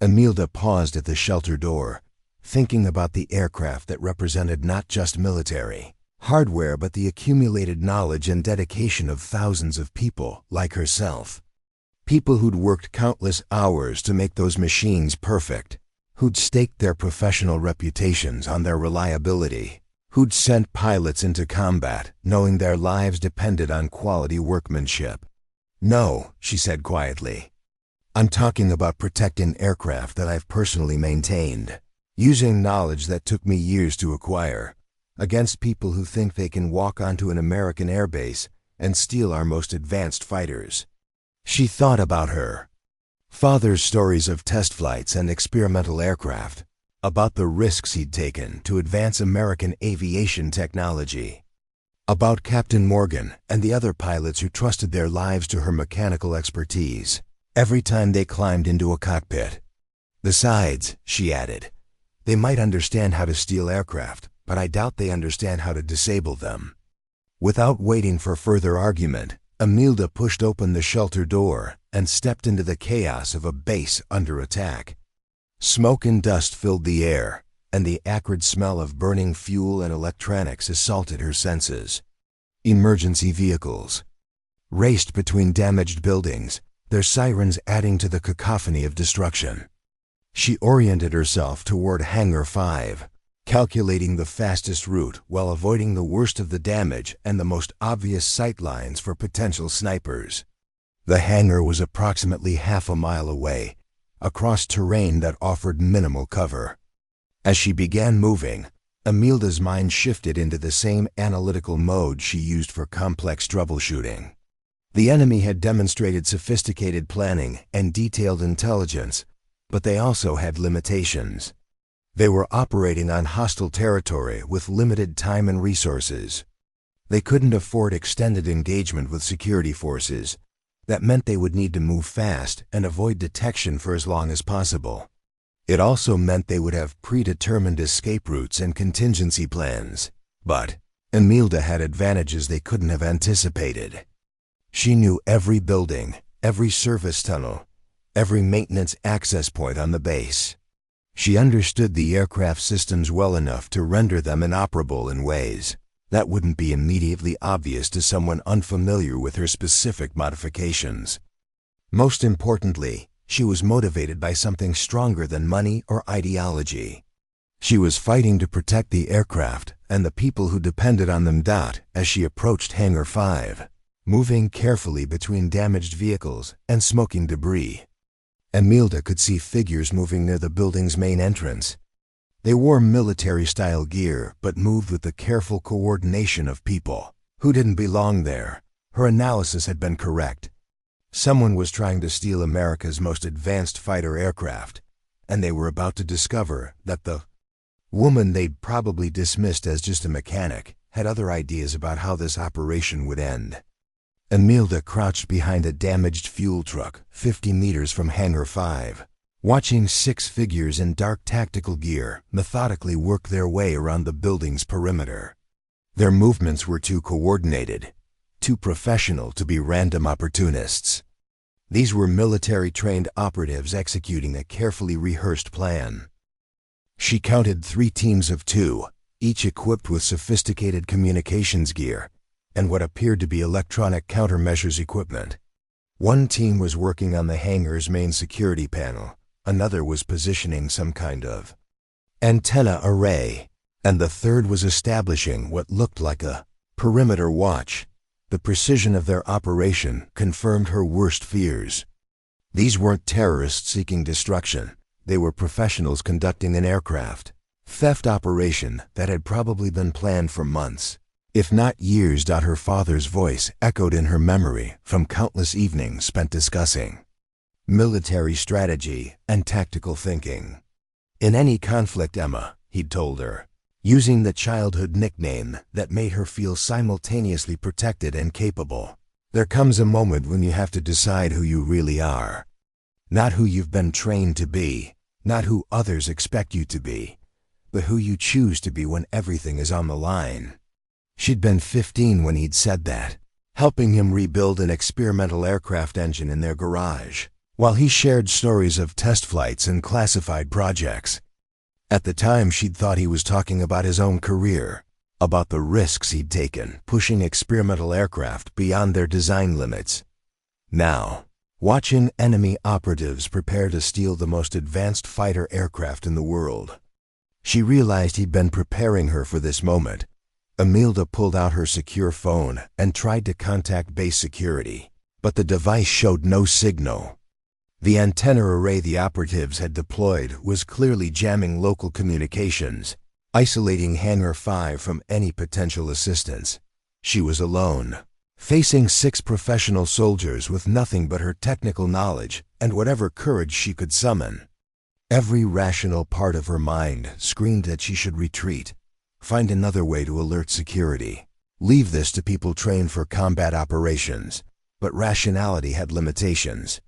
Imelda paused at the shelter door, thinking about the aircraft that represented not just military hardware but the accumulated knowledge and dedication of thousands of people like herself. People who'd worked countless hours to make those machines perfect, who'd staked their professional reputations on their reliability, who'd sent pilots into combat knowing their lives depended on quality workmanship. "No," she said quietly. "I'm talking about protecting aircraft that I've personally maintained, using knowledge that took me years to acquire, against people who think they can walk onto an American airbase and steal our most advanced fighters." She thought about her father's stories of test flights and experimental aircraft, about the risks he'd taken to advance American aviation technology, about Captain Morgan and the other pilots who trusted their lives to her mechanical expertise every time they climbed into a cockpit. "Besides," she added, "they might understand how to steal aircraft, but I doubt they understand how to disable them." Without waiting for further argument, Emilda pushed open the shelter door and stepped into the chaos of a base under attack. Smoke and dust filled the air, and the acrid smell of burning fuel and electronics assaulted her senses. Emergency vehicles raced between damaged buildings, their sirens adding to the cacophony of destruction. She oriented herself toward Hangar 5, calculating the fastest route while avoiding the worst of the damage and the most obvious sight lines for potential snipers. The hangar was approximately half a mile away, across terrain that offered minimal cover. As she began moving, Emilda's mind shifted into the same analytical mode she used for complex troubleshooting. The enemy had demonstrated sophisticated planning and detailed intelligence, but they also had limitations. They were operating on hostile territory with limited time and resources. They couldn't afford extended engagement with security forces. That meant they would need to move fast and avoid detection for as long as possible. It also meant they would have predetermined escape routes and contingency plans. But Emilda had advantages they couldn't have anticipated. She knew every building, every service tunnel, every maintenance access point on the base. She understood the aircraft systems well enough to render them inoperable in ways that wouldn't be immediately obvious to someone unfamiliar with her specific modifications. Most importantly, she was motivated by something stronger than money or ideology. She was fighting to protect the aircraft and the people who depended on them. As she approached Hangar 5, moving carefully between damaged vehicles and smoking debris, Emilda could see figures moving near the building's main entrance. They wore military-style gear but moved with the careful coordination of people who didn't belong there. Her analysis had been correct. Someone was trying to steal America's most advanced fighter aircraft, and they were about to discover that the woman they'd probably dismissed as just a mechanic had other ideas about how this operation would end. Emilda crouched behind a damaged fuel truck 50 meters from Hangar 5, watching 6 figures in dark tactical gear methodically work their way around the building's perimeter. Their movements were too coordinated, too professional to be random opportunists. These were military-trained operatives executing a carefully rehearsed plan. She counted 3 teams of 2, each equipped with sophisticated communications gear and what appeared to be electronic countermeasures equipment. One team was working on the hangar's main security panel, another was positioning some kind of antenna array, and the third was establishing what looked like a perimeter watch. The precision of their operation confirmed her worst fears. These weren't terrorists seeking destruction. They were professionals conducting an aircraft theft operation that had probably been planned for months, if not years. Her father's voice echoed in her memory from countless evenings spent discussing military strategy and tactical thinking. "In any conflict, Emma," he'd told her, using the childhood nickname that made her feel simultaneously protected and capable, "there comes a moment when you have to decide who you really are. Not who you've been trained to be, not who others expect you to be, but who you choose to be when everything is on the line." She'd been 15 when he'd said that, helping him rebuild an experimental aircraft engine in their garage, while he shared stories of test flights and classified projects. At the time, she'd thought he was talking about his own career, about the risks he'd taken, pushing experimental aircraft beyond their design limits. Now, watching enemy operatives prepare to steal the most advanced fighter aircraft in the world, she realized he'd been preparing her for this moment. Emilda pulled out her secure phone and tried to contact base security, but the device showed no signal. The antenna array the operatives had deployed was clearly jamming local communications, isolating Hangar 5 from any potential assistance. She was alone, facing 6 professional soldiers with nothing but her technical knowledge and whatever courage she could summon. Every rational part of her mind screamed that she should retreat, find another way to alert security. Leave this to people trained for combat operations, but rationality had limitations.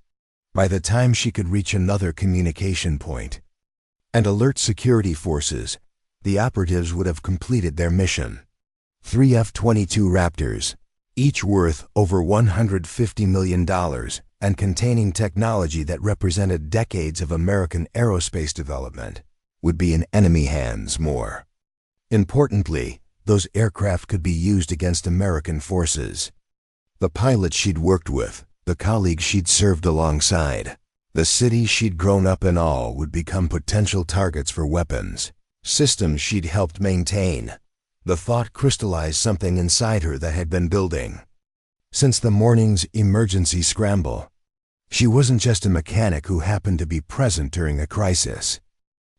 By the time she could reach another communication point and alert security forces, the operatives would have completed their mission. 3 F-22 Raptors, each worth over $150 million and containing technology that represented decades of American aerospace development, would be in enemy hands more. Importantly, those aircraft could be used against American forces. The pilots she'd worked with, the colleagues she'd served alongside, the city she'd grown up in all would become potential targets for weapons, systems she'd helped maintain. The thought crystallized something inside her that had been building since the morning's emergency scramble. She wasn't just a mechanic who happened to be present during a crisis.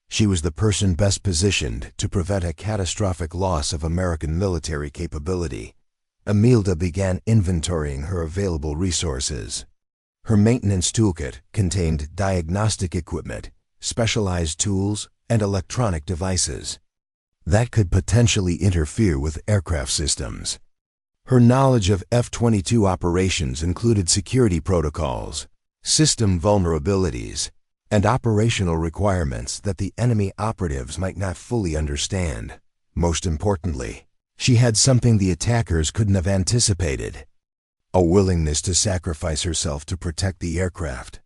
She was the person best positioned to prevent a catastrophic loss of American military capability. Imelda began inventorying her available resources. Her maintenance toolkit contained diagnostic equipment, specialized tools, and electronic devices that could potentially interfere with aircraft systems. Her knowledge of F-22 operations included security protocols, system vulnerabilities, and operational requirements that the enemy operatives might not fully understand. Most importantly, she had something the attackers couldn't have anticipated: a willingness to sacrifice herself to protect the aircraft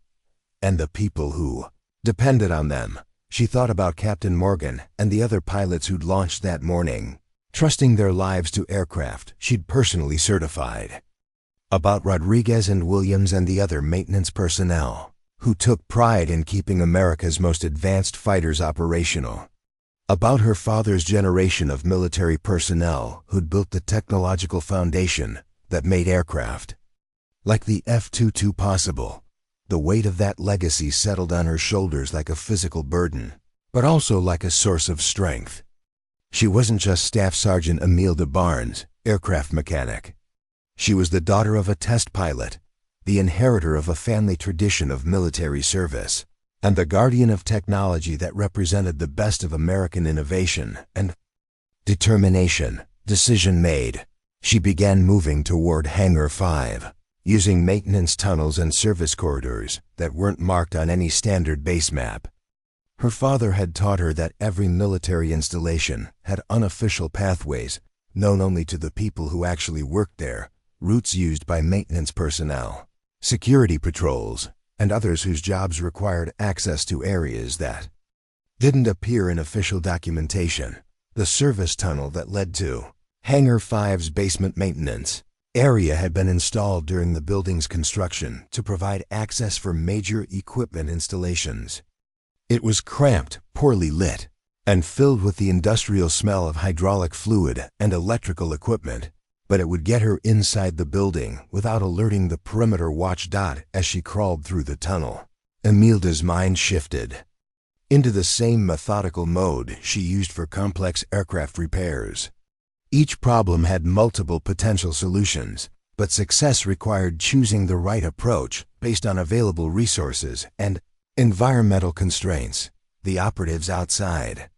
and the people who depended on them. She thought about Captain Morgan and the other pilots who'd launched that morning, trusting their lives to aircraft she'd personally certified. About Rodriguez and Williams and the other maintenance personnel who took pride in keeping America's most advanced fighters operational. About her father's generation of military personnel who'd built the technological foundation that made aircraft like the F-22 possible. The weight of that legacy settled on her shoulders like a physical burden, but also like a source of strength. She wasn't just Staff Sergeant Imelda Barnes, aircraft mechanic. She was the daughter of a test pilot, the inheritor of a family tradition of military service, and the guardian of technology that represented the best of American innovation and determination. Decision made. She began moving toward Hangar 5, using maintenance tunnels and service corridors that weren't marked on any standard base map. Her father had taught her that every military installation had unofficial pathways known only to the people who actually worked there, routes used by maintenance personnel, security patrols, and others whose jobs required access to areas that didn't appear in official documentation. The service tunnel that led to Hangar 5's basement maintenance area had been installed during the building's construction to provide access for major equipment installations. It was cramped, poorly lit, and filled with the industrial smell of hydraulic fluid and electrical equipment, but it would get her inside the building without alerting the perimeter watch dot as she crawled through the tunnel. Imelda's mind shifted into the same methodical mode she used for complex aircraft repairs. Each problem had multiple potential solutions, but success required choosing the right approach based on available resources and environmental constraints. The operatives outside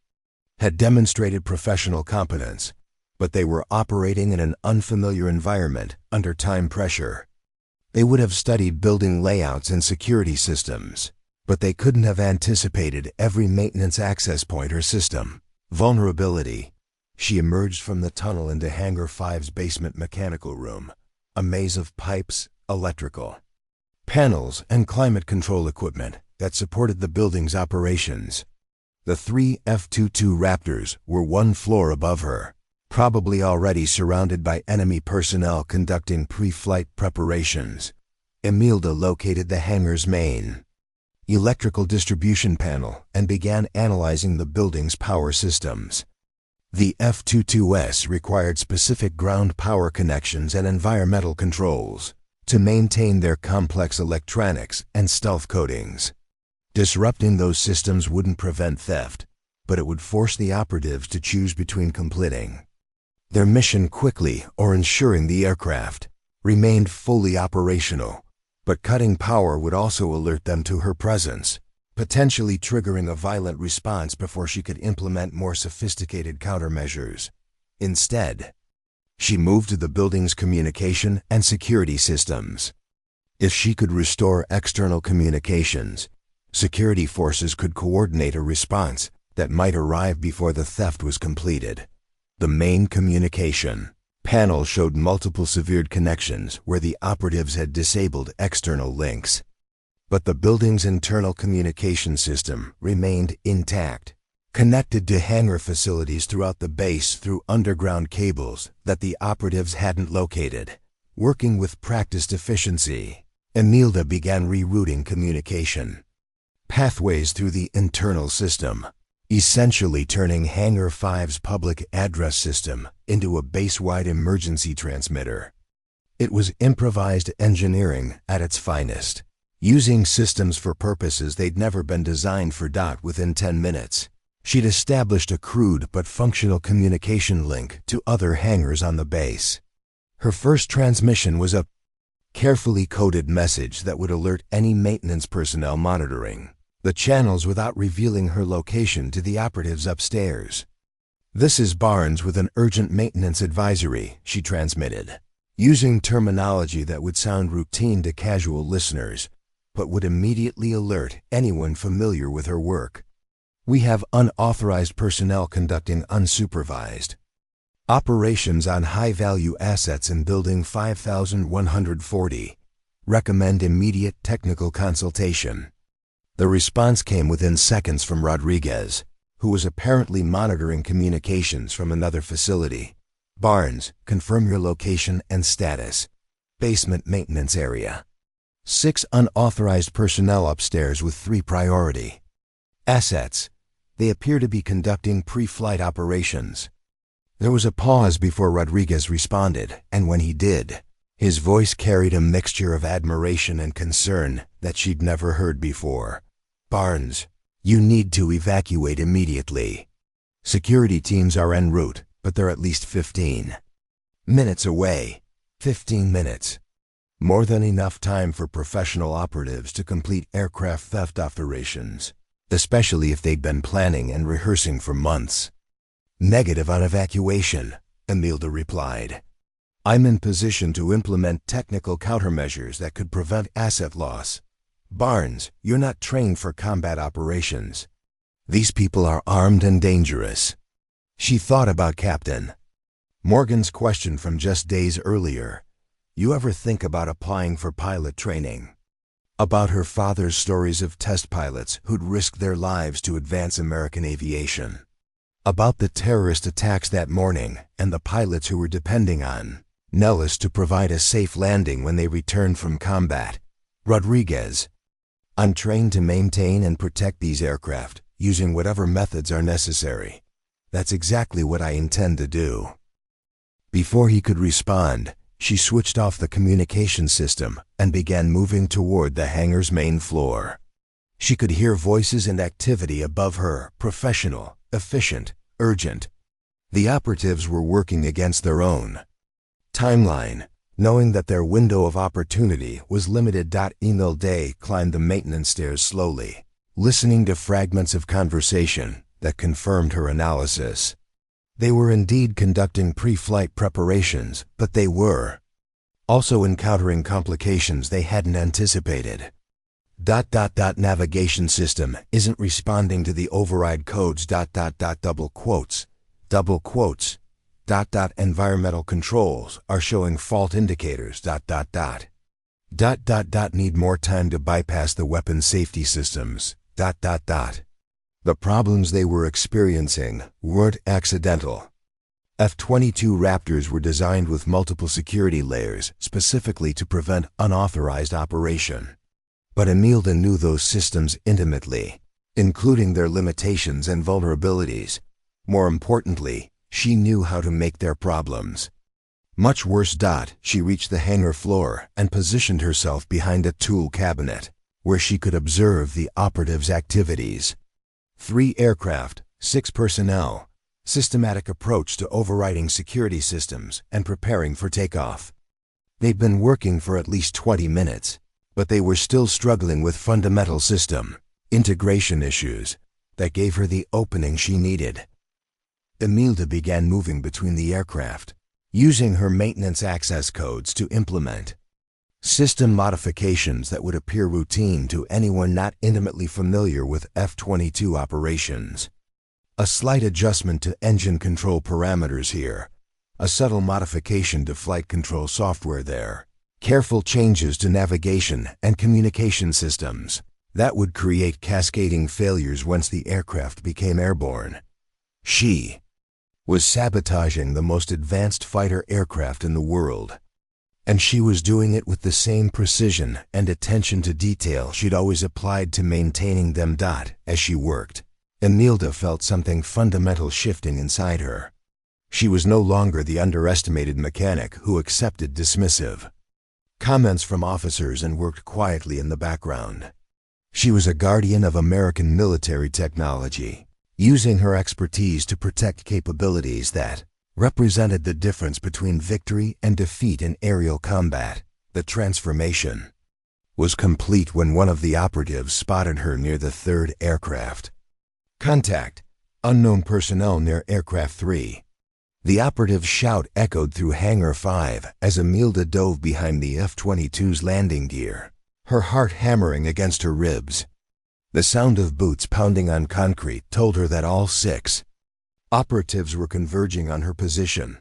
had demonstrated professional competence, but they were operating in an unfamiliar environment under time pressure. They would have studied building layouts and security systems, but they couldn't have anticipated every maintenance access point or system vulnerability. She emerged from the tunnel into Hangar 5's basement mechanical room, a maze of pipes, electrical panels, and climate control equipment that supported the building's operations. The 3 F-22 Raptors were one floor above her, probably already surrounded by enemy personnel conducting pre-flight preparations. Imelda located the hangar's main electrical distribution panel and began analyzing the building's power systems. The F-22S required specific ground power connections and environmental controls, to maintain their complex electronics and stealth coatings. Disrupting those systems wouldn't prevent theft, but it would force the operatives to choose between completing their mission quickly or ensuring the aircraft remained fully operational. But cutting power would also alert them to her presence, potentially triggering a violent response before she could implement more sophisticated countermeasures. Instead, she moved to the building's communication and security systems. If she could restore external communications, security forces could coordinate a response that might arrive before the theft was completed. The main communication panel showed multiple severed connections where the operatives had disabled external links. But the building's internal communication system remained intact, connected to hangar facilities throughout the base through underground cables that the operatives hadn't located. Working with practiced efficiency, Emilda began rerouting communication pathways through the internal system, essentially turning Hangar 5's public address system into a base-wide emergency transmitter. It was improvised engineering at its finest, using systems for purposes they'd never been designed for. Within 10 minutes, she'd established a crude but functional communication link to other hangars on the base. Her first transmission was a carefully coded message that would alert any maintenance personnel monitoring the channels without revealing her location to the operatives upstairs. "This is Barnes with an urgent maintenance advisory," she transmitted, using terminology that would sound routine to casual listeners, but would immediately alert anyone familiar with her work. "We have unauthorized personnel conducting unsupervised operations on high-value assets in Building 5140. Recommend immediate technical consultation." The response came within seconds from Rodriguez, who was apparently monitoring communications from another facility. "Barnes, confirm your location and status. Basement maintenance area. 6 unauthorized personnel upstairs with 3 priority assets. They appear to be conducting pre-flight operations." There was a pause before Rodriguez responded, and when he did, his voice carried a mixture of admiration and concern that she'd never heard before. "Barnes, you need to evacuate immediately. Security teams are en route, but they're at least 15 minutes away. 15 minutes. More than enough time for professional operatives to complete aircraft theft operations, especially if they'd been planning and rehearsing for months." "Negative on evacuation," Emilda replied. "I'm in position to implement technical countermeasures that could prevent asset loss. Barnes, you're not trained for combat operations. These people are armed and dangerous." She thought about Captain Morgan's question from just days earlier. "You ever think about applying for pilot training?" About her father's stories of test pilots who'd risked their lives to advance American aviation. About the terrorist attacks that morning and the pilots who were depending on Nellis to provide a safe landing when they returned from combat. Rodriguez: "I'm trained to maintain and protect these aircraft using whatever methods are necessary. That's exactly what I intend to do." Before he could respond, she switched off the communication system and began moving toward the hangar's main floor. She could hear voices and activity above her, professional, efficient, urgent. The operatives were working against their own timeline, knowing that their window of opportunity was limited. Emil Day climbed the maintenance stairs slowly, listening to fragments of conversation that confirmed her analysis. They were indeed conducting pre-flight preparations, but they were also encountering complications they hadn't anticipated. Navigation system isn't responding to the override codes. Double quotes. Environmental controls are showing fault indicators. Need more time to bypass the weapon safety systems. The problems they were experiencing weren't accidental. F-22 Raptors were designed with multiple security layers specifically to prevent unauthorized operation. But Emilda knew those systems intimately, including their limitations and vulnerabilities. More importantly, she knew how to make their problems Much worse. She reached the hangar floor and positioned herself behind a tool cabinet, where she could observe the operatives' activities. 3 aircraft, 6 personnel, systematic approach to overriding security systems and preparing for takeoff. They'd been working for at least 20 minutes, but they were still struggling with fundamental system integration issues that gave her the opening she needed. Emilda began moving between the aircraft, using her maintenance access codes to implement system modifications that would appear routine to anyone not intimately familiar with F-22 operations. A slight adjustment to engine control parameters here, a subtle modification to flight control software there, careful changes to navigation and communication systems that would create cascading failures once the aircraft became airborne. She was sabotaging the most advanced fighter aircraft in the world, and she was doing it with the same precision and attention to detail she'd always applied to maintaining them. As she worked, Emilda felt something fundamental shifting inside her. She was no longer the underestimated mechanic who accepted dismissive comments from officers and worked quietly in the background. She was a guardian of American military technology, using her expertise to protect capabilities that represented the difference between victory and defeat in aerial combat. The transformation was complete when one of the operatives spotted her near the 3rd aircraft. "Contact! Unknown personnel near aircraft 3. The operative's shout echoed through Hangar 5 as Emilda dove behind the F-22's landing gear, her heart hammering against her ribs. The sound of boots pounding on concrete told her that all 6 operatives were converging on her position.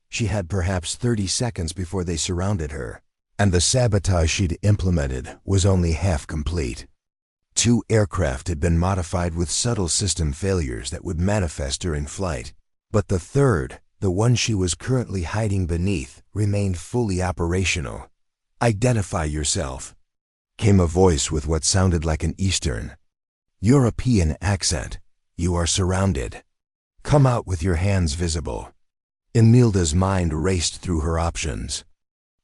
She had perhaps 30 seconds before they surrounded her, and the sabotage she'd implemented was only half complete. 2 aircraft had been modified with subtle system failures that would manifest during flight, but the 3rd, the one she was currently hiding beneath, remained fully operational. "Identify yourself," came a voice with what sounded like an Eastern European accent. "You are surrounded. Come out with your hands visible." Emilda's mind raced through her options.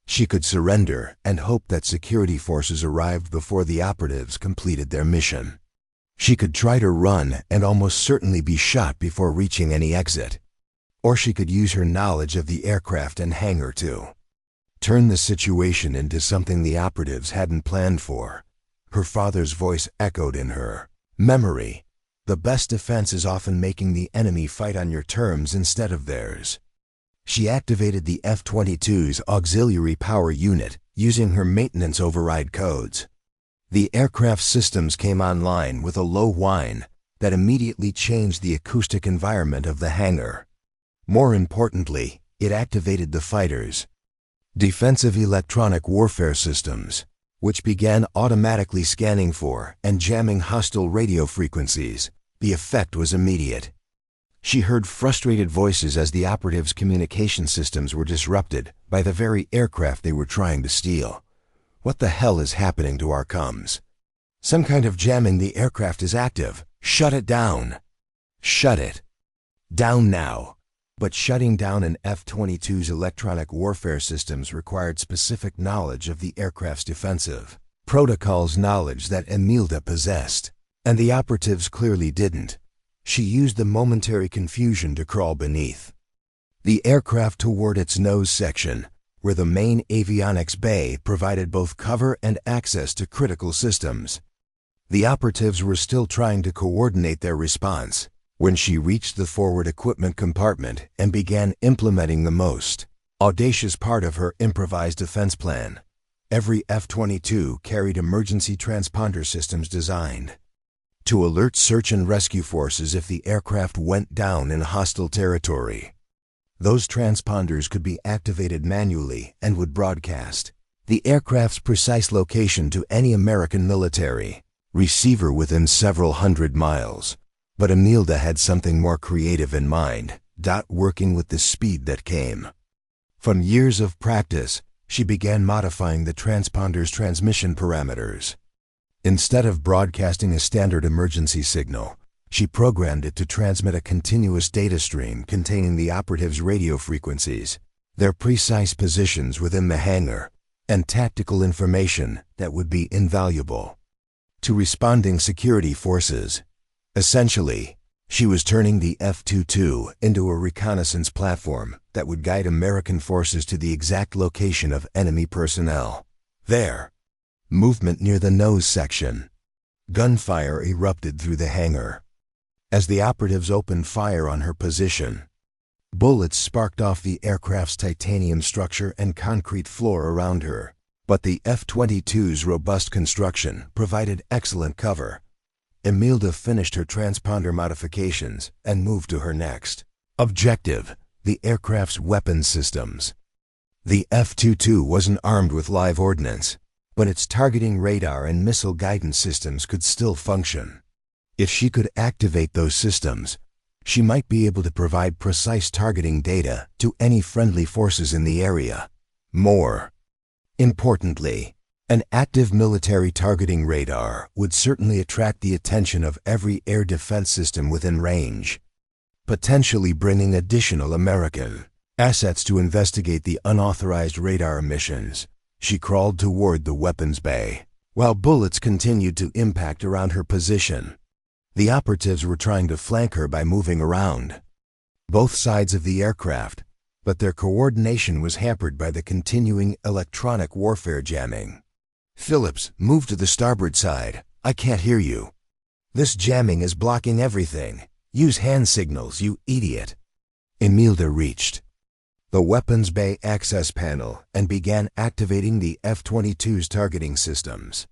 She could surrender and hope that security forces arrived before the operatives completed their mission. She could try to run and almost certainly be shot before reaching any exit. Or she could use her knowledge of the aircraft and hangar to turn the situation into something the operatives hadn't planned for. Her father's voice echoed in her memory. "The best defense is often making the enemy fight on your terms instead of theirs." She activated the F-22's auxiliary power unit using her maintenance override codes. The aircraft systems came online with a low whine that immediately changed the acoustic environment of the hangar. More importantly, it activated the fighters' defensive electronic warfare systems, which began automatically scanning for and jamming hostile radio frequencies. The effect was immediate. She heard frustrated voices as the operatives' communication systems were disrupted by the very aircraft they were trying to steal. "What the hell is happening to our comms? Some kind of jamming. The aircraft is active. Shut it down. Shut it down now." But shutting down an F-22's electronic warfare systems required specific knowledge of the aircraft's defensive protocols, knowledge that Emilda possessed, and the operatives clearly didn't. She used the momentary confusion to crawl beneath the aircraft toward its nose section, where the main avionics bay provided both cover and access to critical systems. The operatives were still trying to coordinate their response when she reached the forward equipment compartment and began implementing the most audacious part of her improvised defense plan. Every F-22 carried emergency transponder systems designed to alert search and rescue forces if the aircraft went down in hostile territory. Those transponders could be activated manually and would broadcast the aircraft's precise location to any American military receiver within several hundred miles. But Emilda had something more creative in mind, working with the speed that came from years of practice. She began modifying the transponder's transmission parameters. Instead of broadcasting a standard emergency signal, she programmed it to transmit a continuous data stream containing the operative's radio frequencies, their precise positions within the hangar, and tactical information that would be invaluable to responding security forces. Essentially, she was turning the F-22 into a reconnaissance platform that would guide American forces to the exact location of enemy personnel. There. Movement near the nose section. Gunfire erupted through the hangar. As the operatives opened fire on her position, bullets sparked off the aircraft's titanium structure and concrete floor around her. But the F-22's robust construction provided excellent cover. Imelda finished her transponder modifications and moved to her next objective, the aircraft's weapons systems. The F-22 wasn't armed with live ordnance, but its targeting radar and missile guidance systems could still function. If she could activate those systems, she might be able to provide precise targeting data to any friendly forces in the area. More importantly, an active military targeting radar would certainly attract the attention of every air defense system within range, potentially bringing additional American assets to investigate the unauthorized radar emissions. She crawled toward the weapons bay, while bullets continued to impact around her position. The operatives were trying to flank her by moving around both sides of the aircraft, but their coordination was hampered by the continuing electronic warfare jamming. "Phillips, move to the starboard side. I can't hear you. This jamming is blocking everything. Use hand signals, you idiot." Imelda reached the weapons bay access panel and began activating the F-22's targeting systems.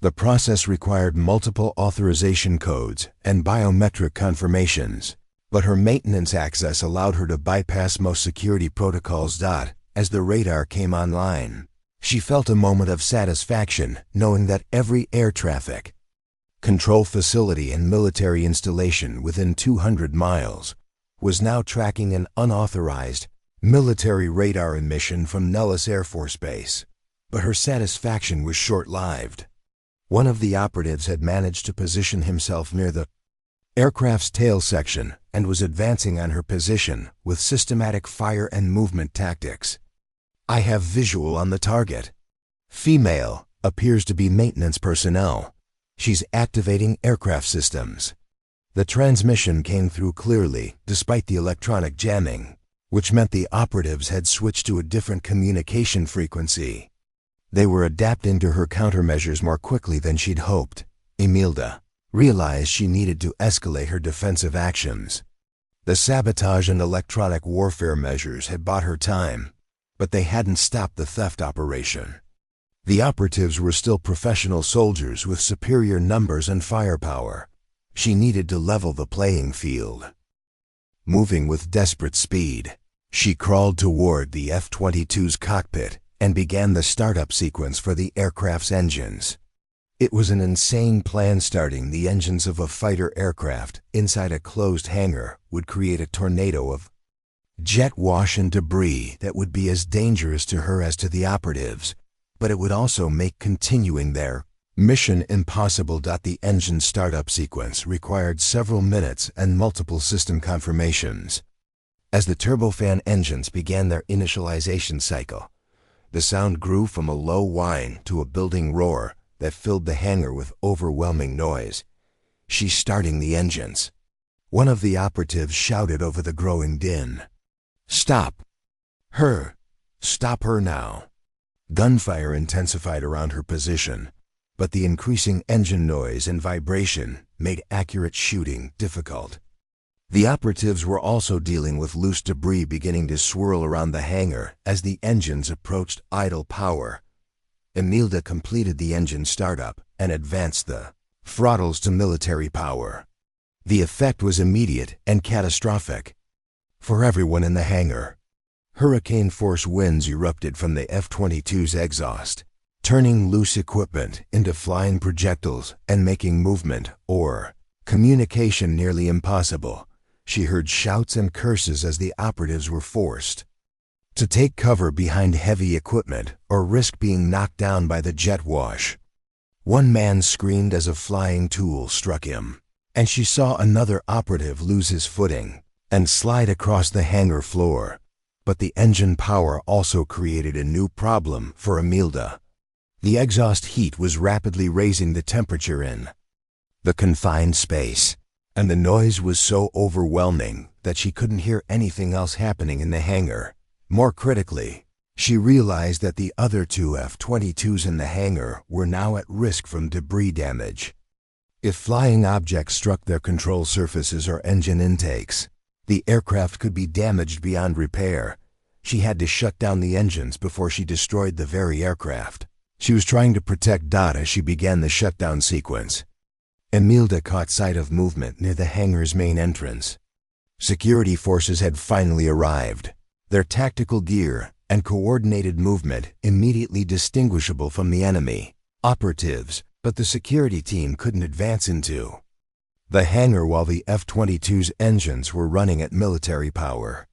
The process required multiple authorization codes and biometric confirmations, but her maintenance access allowed her to bypass most security protocols. As the radar came online, she felt a moment of satisfaction knowing that every air traffic control facility and military installation within 200 miles was now tracking an unauthorized military radar emission from Nellis Air Force Base. But her satisfaction was short-lived. One of the operatives had managed to position himself near the aircraft's tail section and was advancing on her position with systematic fire and movement tactics. "I have visual on the target. Female, appears to be maintenance personnel. She's activating aircraft systems." The transmission came through clearly despite the electronic jamming, which meant the operatives had switched to a different communication frequency. They were adapting to her countermeasures more quickly than she'd hoped. Imelda realized she needed to escalate her defensive actions. The sabotage and electronic warfare measures had bought her time, but they hadn't stopped the theft operation. The operatives were still professional soldiers with superior numbers and firepower. She needed to level the playing field. Moving with desperate speed, she crawled toward the F-22's cockpit and began the startup sequence for the aircraft's engines. It was an insane plan. Starting the engines of a fighter aircraft inside a closed hangar would create a tornado of jet wash and debris that would be as dangerous to her as to the operatives, but it would also make continuing their mission impossible. The engine startup sequence required several minutes and multiple system confirmations. As the turbofan engines began their initialization cycle, the sound grew from a low whine to a building roar that filled the hangar with overwhelming noise. "She's starting the engines." One of the operatives shouted over the growing din. "Stop her! Stop her now!" Gunfire intensified around her position, but the increasing engine noise and vibration made accurate shooting difficult. The operatives were also dealing with loose debris beginning to swirl around the hangar as the engines approached idle power. Imelda completed the engine startup and advanced the throttles to military power. The effect was immediate and catastrophic for everyone in the hangar. Hurricane-force winds erupted from the F-22's exhaust, turning loose equipment into flying projectiles and making movement or communication nearly impossible. She heard shouts and curses as the operatives were forced to take cover behind heavy equipment or risk being knocked down by the jet wash. One man screamed as a flying tool struck him, and she saw another operative lose his footing and slide across the hangar floor. But the engine power also created a new problem for Imelda. The exhaust heat was rapidly raising the temperature in the confined space, and the noise was so overwhelming that she couldn't hear anything else happening in the hangar. More critically, she realized that the other two F-22s in the hangar were now at risk from debris damage. If flying objects struck their control surfaces or engine intakes, the aircraft could be damaged beyond repair. She had to shut down the engines before she destroyed the very aircraft. She was trying to protect Dot as she began the shutdown sequence. Imelda caught sight of movement near the hangar's main entrance. Security forces had finally arrived, their tactical gear and coordinated movement immediately distinguishable from the enemy operatives, but the security team couldn't advance into the hangar while the F-22's engines were running at military power.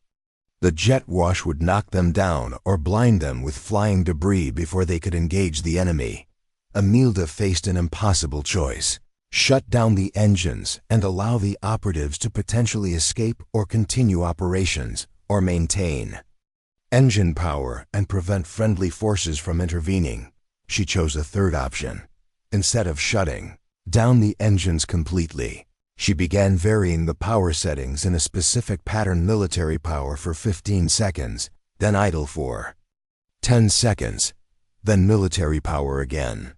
The jet wash would knock them down or blind them with flying debris before they could engage the enemy. Imelda faced an impossible choice: shut down the engines and allow the operatives to potentially escape or continue operations, or maintain engine power and prevent friendly forces from intervening. She chose a third option. Instead of shutting down the engines completely, she began varying the power settings in a specific pattern: military power for 15 seconds, then idle for 10 seconds, then military power again.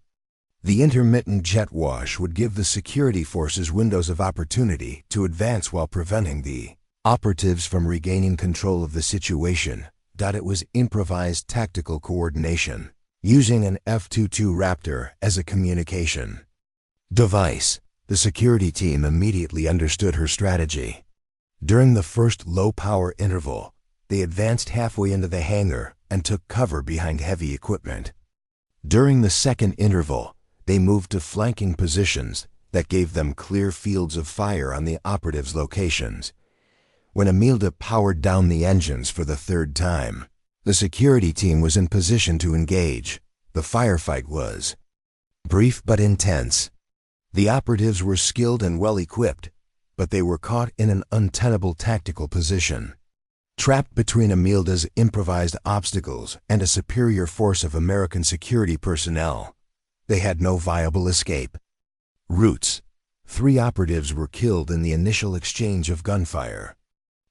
The intermittent jet wash would give the security forces windows of opportunity to advance while preventing the operatives from regaining control of the situation. It was improvised tactical coordination, using an F-22 Raptor as a communication device. The security team immediately understood her strategy. During the first low-power interval, they advanced halfway into the hangar and took cover behind heavy equipment. During the second interval, they moved to flanking positions that gave them clear fields of fire on the operatives' locations. When Imelda powered down the engines for the third time, the security team was in position to engage. The firefight was brief but intense. The operatives were skilled and well-equipped, but they were caught in an untenable tactical position. Trapped between Imelda's improvised obstacles and a superior force of American security personnel, they had no viable escape routes. 3 operatives were killed in the initial exchange of gunfire.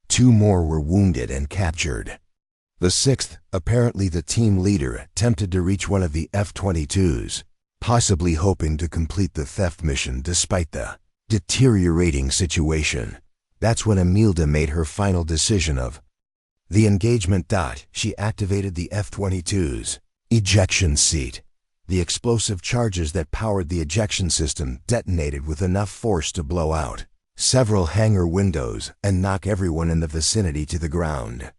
2 more were wounded and captured. The 6th, apparently the team leader, attempted to reach one of the F-22s, possibly hoping to complete the theft mission despite the deteriorating situation. That's when Imelda made her final decision of the engagement. She activated the F-22's ejection seat. The explosive charges that powered the ejection system detonated with enough force to blow out several hangar windows and knock everyone in the vicinity to the ground.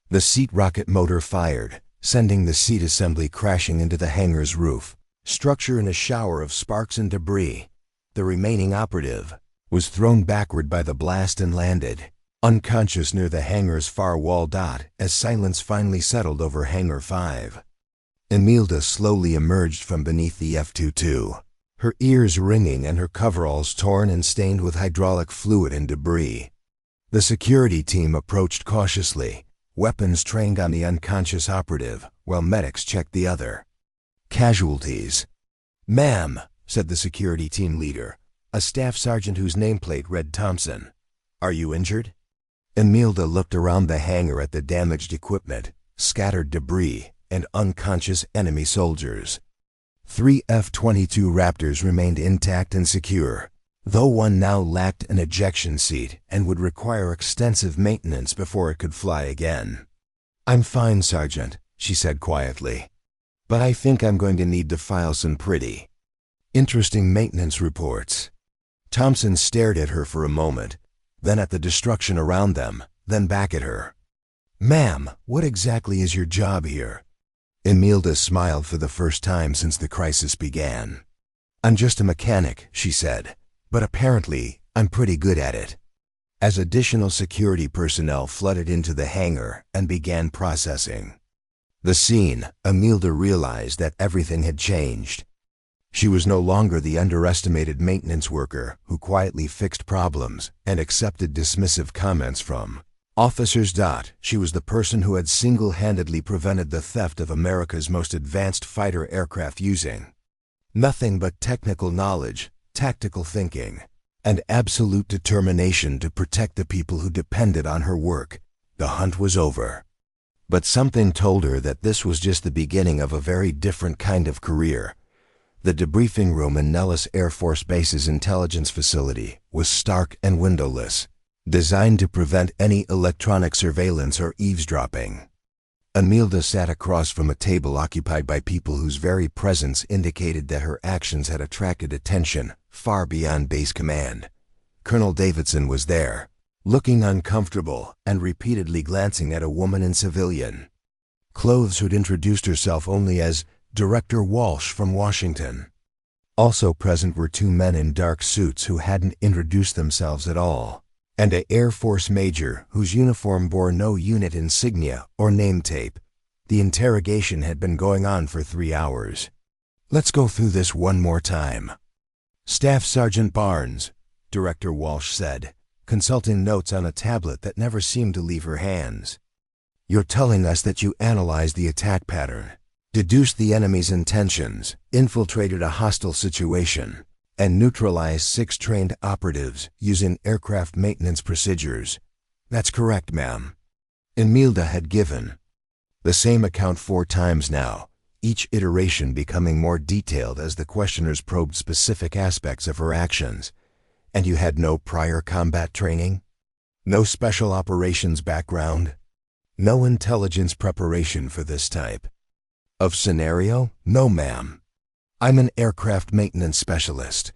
The seat rocket motor fired, sending the seat assembly crashing into the hangar's roof structure in a shower of sparks and debris. The remaining operative was thrown backward by the blast and landed unconscious near the hangar's far wall. As silence finally settled over Hangar 5, Imelda slowly emerged from beneath the F-22, her ears ringing and her coveralls torn and stained with hydraulic fluid and debris. The security team approached cautiously, weapons trained on the unconscious operative, while medics checked the other casualties. "Ma'am," said the security team leader, a staff sergeant whose nameplate read Thompson, "are you injured?" Imelda looked around the hangar at the damaged equipment, scattered debris, and unconscious enemy soldiers. 3 F-22 Raptors remained intact and secure, though one now lacked an ejection seat and would require extensive maintenance before it could fly again. "I'm fine, Sergeant," she said quietly, "but I think I'm going to need to file some pretty interesting maintenance reports." Thompson stared at her for a moment, then at the destruction around them, then back at her. "Ma'am, what exactly is your job here?" Imelda smiled for the first time since the crisis began. "I'm just a mechanic," she said, "but apparently I'm pretty good at it." As additional security personnel flooded into the hangar and began processing the scene, Imelda realized that everything had changed. She was no longer the underestimated maintenance worker who quietly fixed problems and accepted dismissive comments from Officers. She was the person who had single-handedly prevented the theft of America's most advanced fighter aircraft using nothing but technical knowledge, tactical thinking, and absolute determination to protect the people who depended on her work. The hunt was over. But something told her that this was just the beginning of a very different kind of career. The debriefing room in Nellis Air Force Base's intelligence facility was stark and windowless, designed to prevent any electronic surveillance or eavesdropping. Imelda sat across from a table occupied by people whose very presence indicated that her actions had attracted attention far beyond base command. Colonel Davidson was there, looking uncomfortable and repeatedly glancing at a woman in civilian clothes who'd introduced herself only as Director Walsh from Washington. Also present were two men in dark suits who hadn't introduced themselves at all, and an Air Force major whose uniform bore no unit insignia or name tape. The interrogation had been going on for 3 hours. "Let's go through this one more time." "Staff Sergeant Barnes," Director Walsh said, consulting notes on a tablet that never seemed to leave her hands. "You're telling us that you analyzed the attack pattern, deduced the enemy's intentions, infiltrated a hostile situation, and neutralized 6 trained operatives using aircraft maintenance procedures." "That's correct, ma'am." Imelda had given the same account 4 times now, each iteration becoming more detailed as the questioners probed specific aspects of her actions. "And you had no prior combat training? No special operations background? No intelligence preparation for this type of scenario?" "No, ma'am. I'm an aircraft maintenance specialist.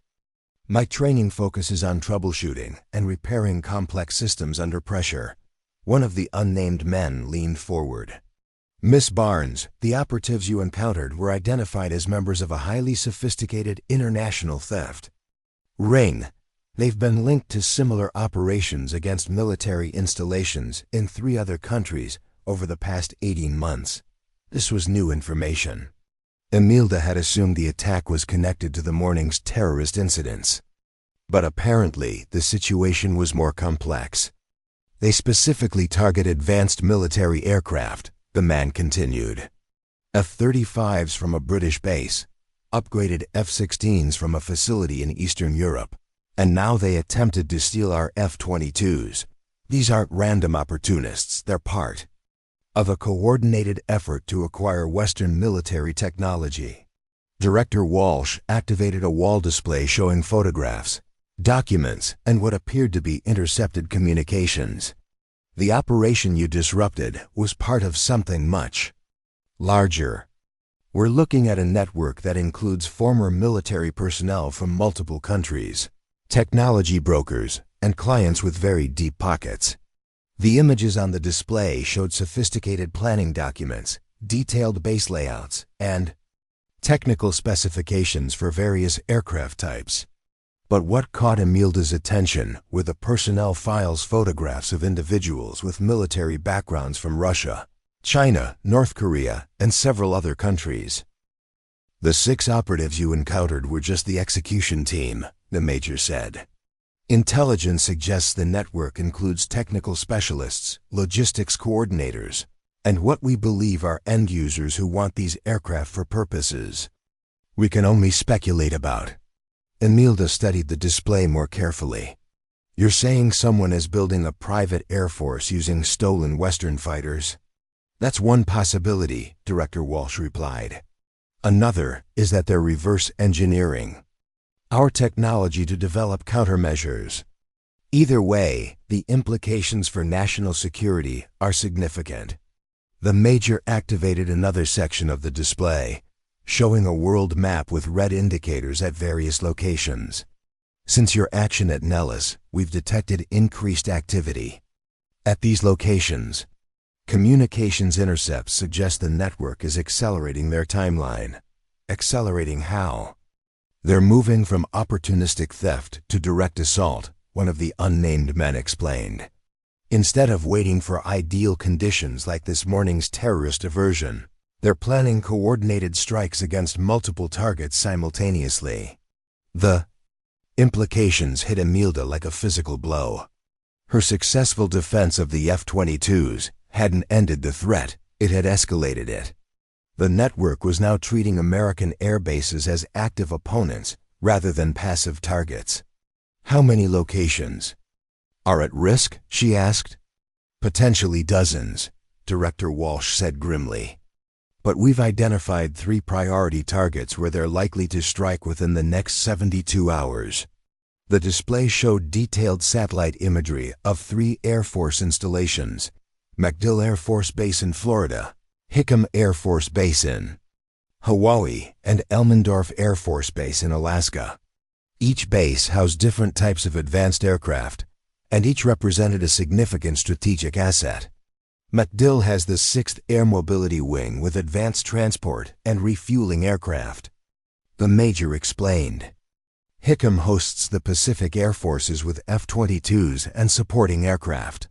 My training focuses on troubleshooting and repairing complex systems under pressure." One of the unnamed men leaned forward. "Miss Barnes, the operatives you encountered were identified as members of a highly sophisticated international theft ring. They've been linked to similar operations against military installations in 3 other countries over the past 18 months. This was new information. Imelda had assumed the attack was connected to the morning's terrorist incidents. But apparently, the situation was more complex. "They specifically target advanced military aircraft," the man continued. "F-35s from a British base, upgraded F-16s from a facility in Eastern Europe, and now they attempted to steal our F-22s. These aren't random opportunists, they're part of a coordinated effort to acquire Western military technology." Director Walsh activated a wall display showing photographs, documents, and what appeared to be intercepted communications. "The operation you disrupted was part of something much larger. We're looking at a network that includes former military personnel from multiple countries, technology brokers, and clients with very deep pockets." The images on the display showed sophisticated planning documents, detailed base layouts, and technical specifications for various aircraft types. But what caught Imelda's attention were the personnel files photographs of individuals with military backgrounds from Russia, China, North Korea, and several other countries. "The 6 operatives you encountered were just the execution team," the major said. "Intelligence suggests the network includes technical specialists, logistics coordinators, and what we believe are end users who want these aircraft for purposes we can only speculate about." Imelda studied the display more carefully. "You're saying someone is building a private air force using stolen Western fighters?" "That's one possibility," Director Walsh replied. "Another is that they're reverse engineering our technology to develop countermeasures. Either way, the implications for national security are significant." The major activated another section of the display, showing a world map with red indicators at various locations. "Since your action at Nellis, we've detected increased activity at these locations. Communications intercepts suggest the network is accelerating their timeline." "Accelerating how?" "They're moving from opportunistic theft to direct assault," one of the unnamed men explained. "Instead of waiting for ideal conditions like this morning's terrorist diversion, they're planning coordinated strikes against multiple targets simultaneously." The implications hit Imelda like a physical blow. Her successful defense of the F-22s hadn't ended the threat, it had escalated it. The network was now treating American air bases as active opponents rather than passive targets. "How many locations are at risk?" she asked. "Potentially dozens," Director Walsh said grimly. "But we've identified 3 priority targets where they're likely to strike within the next 72 hours. The display showed detailed satellite imagery of 3 Air Force installations: MacDill Air Force Base in Florida, Hickam Air Force Base in Hawaii, and Elmendorf Air Force Base in Alaska. Each base housed different types of advanced aircraft, and each represented a significant strategic asset. MacDill has the 6th Air Mobility Wing with advanced transport and refueling aircraft," the major explained. "Hickam hosts the Pacific Air Forces with F-22s and supporting aircraft.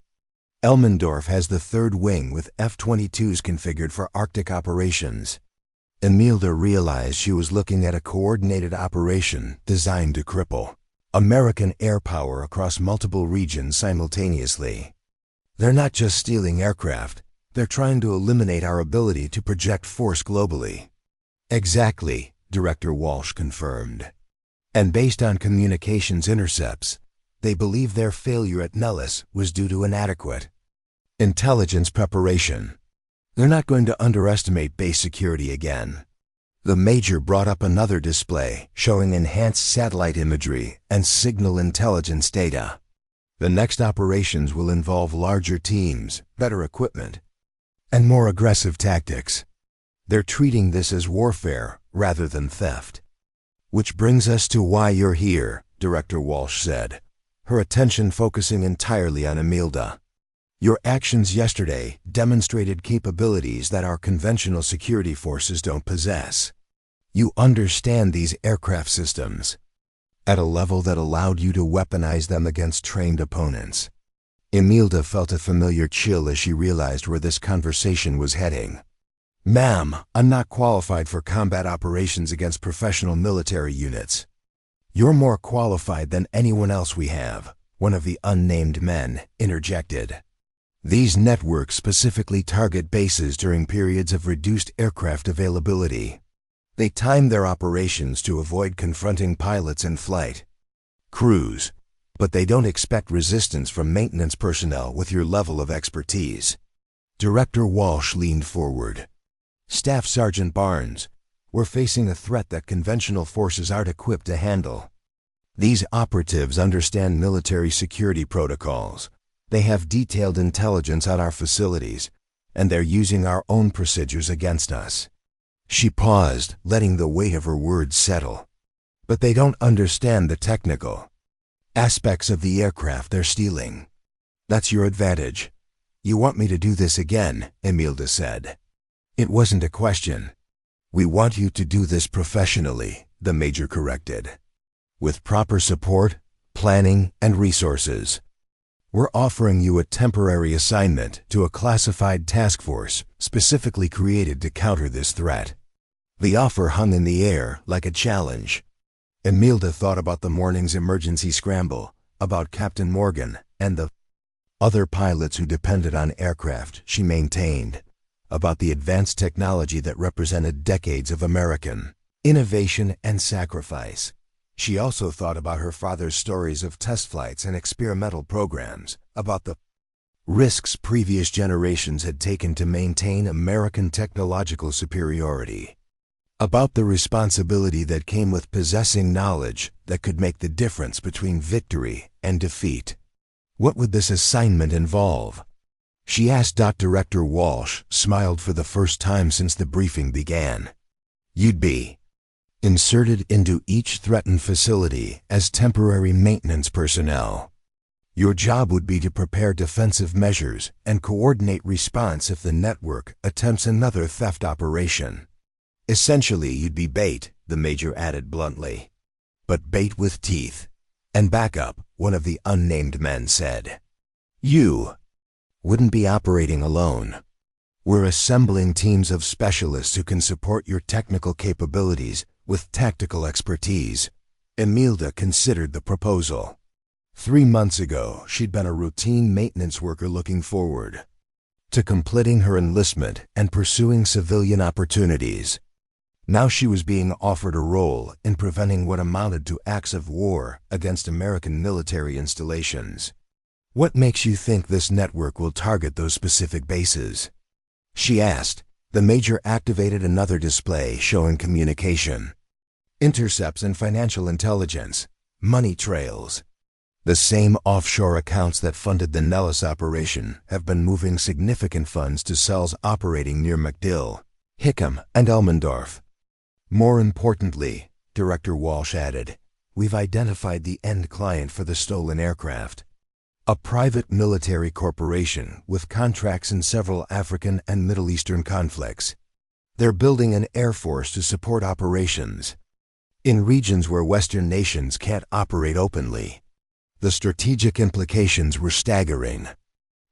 Elmendorf has the 3rd Wing with F-22s configured for Arctic operations." Imelda realized she was looking at a coordinated operation designed to cripple American air power across multiple regions simultaneously. "They're not just stealing aircraft, they're trying to eliminate our ability to project force globally." "Exactly," Director Walsh confirmed. "And based on communications intercepts, they believe their failure at Nellis was due to inadequate intelligence preparation. They're not going to underestimate base security again." The major brought up another display showing enhanced satellite imagery and signal intelligence data. "The next operations will involve larger teams, better equipment, and more aggressive tactics. They're treating this as warfare rather than theft." "Which brings us to why you're here," Director Walsh said, her attention focusing entirely on Imelda. "Your actions yesterday demonstrated capabilities that our conventional security forces don't possess. You understand these aircraft systems at a level that allowed you to weaponize them against trained opponents." Imelda felt a familiar chill as she realized where this conversation was heading. "Ma'am, I'm not qualified for combat operations against professional military units." "You're more qualified than anyone else we have," one of the unnamed men interjected. "These networks specifically target bases during periods of reduced aircraft availability. They time their operations to avoid confronting pilots in flight, crews, but they don't expect resistance from maintenance personnel with your level of expertise." Director Walsh leaned forward. "Staff Sergeant Barnes, we're facing a threat that conventional forces aren't equipped to handle. These operatives understand military security protocols. They have detailed intelligence on our facilities, and they're using our own procedures against us." She paused, letting the weight of her words settle. "But they don't understand the technical aspects of the aircraft they're stealing. That's your advantage." "You want me to do this again," Imelda said. "It wasn't a question." "We want you to do this professionally," the major corrected. "With proper support, planning, and resources. We're offering you a temporary assignment to a classified task force specifically created to counter this threat." The offer hung in the air like a challenge. Imelda thought about the morning's emergency scramble, about Captain Morgan, and the other pilots who depended on aircraft she maintained, about the advanced technology that represented decades of American innovation and sacrifice. She also thought about her father's stories of test flights and experimental programs, about the risks previous generations had taken to maintain American technological superiority, about the responsibility that came with possessing knowledge that could make the difference between victory and defeat. What would this assignment involve? She asked. Director Walsh smiled for the first time since the briefing began. "You'd be inserted into each threatened facility as temporary maintenance personnel. Your job would be to prepare defensive measures and coordinate response if the network attempts another theft operation. Essentially, you'd be bait," the major added bluntly. "But bait with teeth. And backup," one of the unnamed men said. "You wouldn't be operating alone. We're assembling teams of specialists who can support your technical capabilities with tactical expertise." Imelda considered the proposal. 3 months ago, she'd been a routine maintenance worker looking forward to completing her enlistment and pursuing civilian opportunities. Now she was being offered a role in preventing what amounted to acts of war against American military installations. "What makes you think this network will target those specific bases?" she asked. The major activated another display showing communication, intercepts and financial intelligence, money trails. The same offshore accounts that funded the Nellis operation have been moving significant funds to cells operating near MacDill, Hickam, and Elmendorf. More importantly, Director Walsh added, we've identified the end client for the stolen aircraft. A private military corporation with contracts in several African and Middle Eastern conflicts. They're building an air force to support operations in regions where Western nations can't operate openly. The strategic implications were staggering.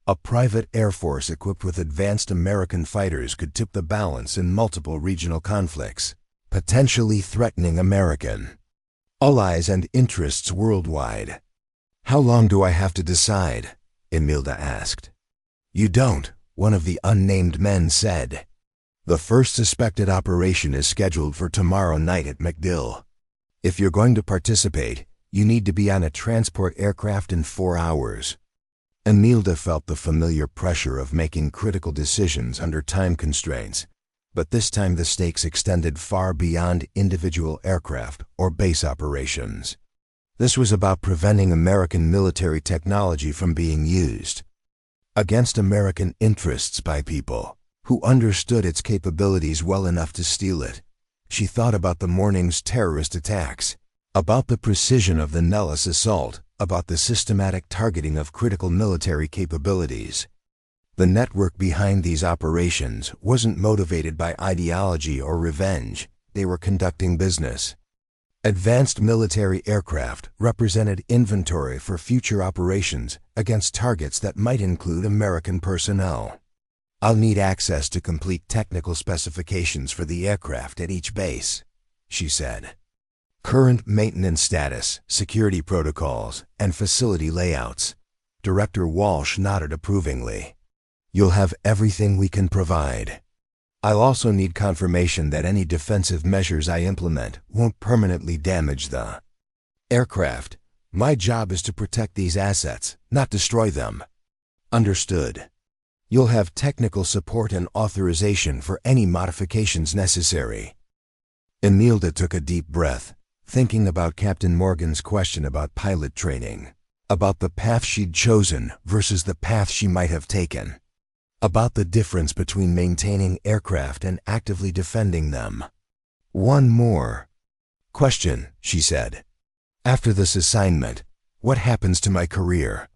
A private air force equipped with advanced American fighters could tip the balance in multiple regional conflicts, potentially threatening American allies and interests worldwide. "How long do I have to decide?" Emilda asked. "You don't," one of the unnamed men said. "The first suspected operation is scheduled for tomorrow night at MacDill. If you're going to participate, you need to be on a transport aircraft in 4 hours." Emilda felt the familiar pressure of making critical decisions under time constraints, but this time the stakes extended far beyond individual aircraft or base operations. This was about preventing American military technology from being used against American interests by people who understood its capabilities well enough to steal it. She thought about the morning's terrorist attacks, about the precision of the Nellis assault, about the systematic targeting of critical military capabilities. The network behind these operations wasn't motivated by ideology or revenge. They were conducting business. Advanced military aircraft represented inventory for future operations against targets that might include American personnel. "I'll need access to complete technical specifications for the aircraft at each base," she said. "Current maintenance status, security protocols, and facility layouts." Director Walsh nodded approvingly. "You'll have everything we can provide. I'll also need confirmation that any defensive measures I implement won't permanently damage the aircraft. My job is to protect these assets, not destroy them." "Understood. You'll have technical support and authorization for any modifications necessary." Emilda took a deep breath, thinking about Captain Morgan's question about pilot training, about the path she'd chosen versus the path she might have taken, about the difference between maintaining aircraft and actively defending them. "One more question," she said. "After this assignment, what happens to my career?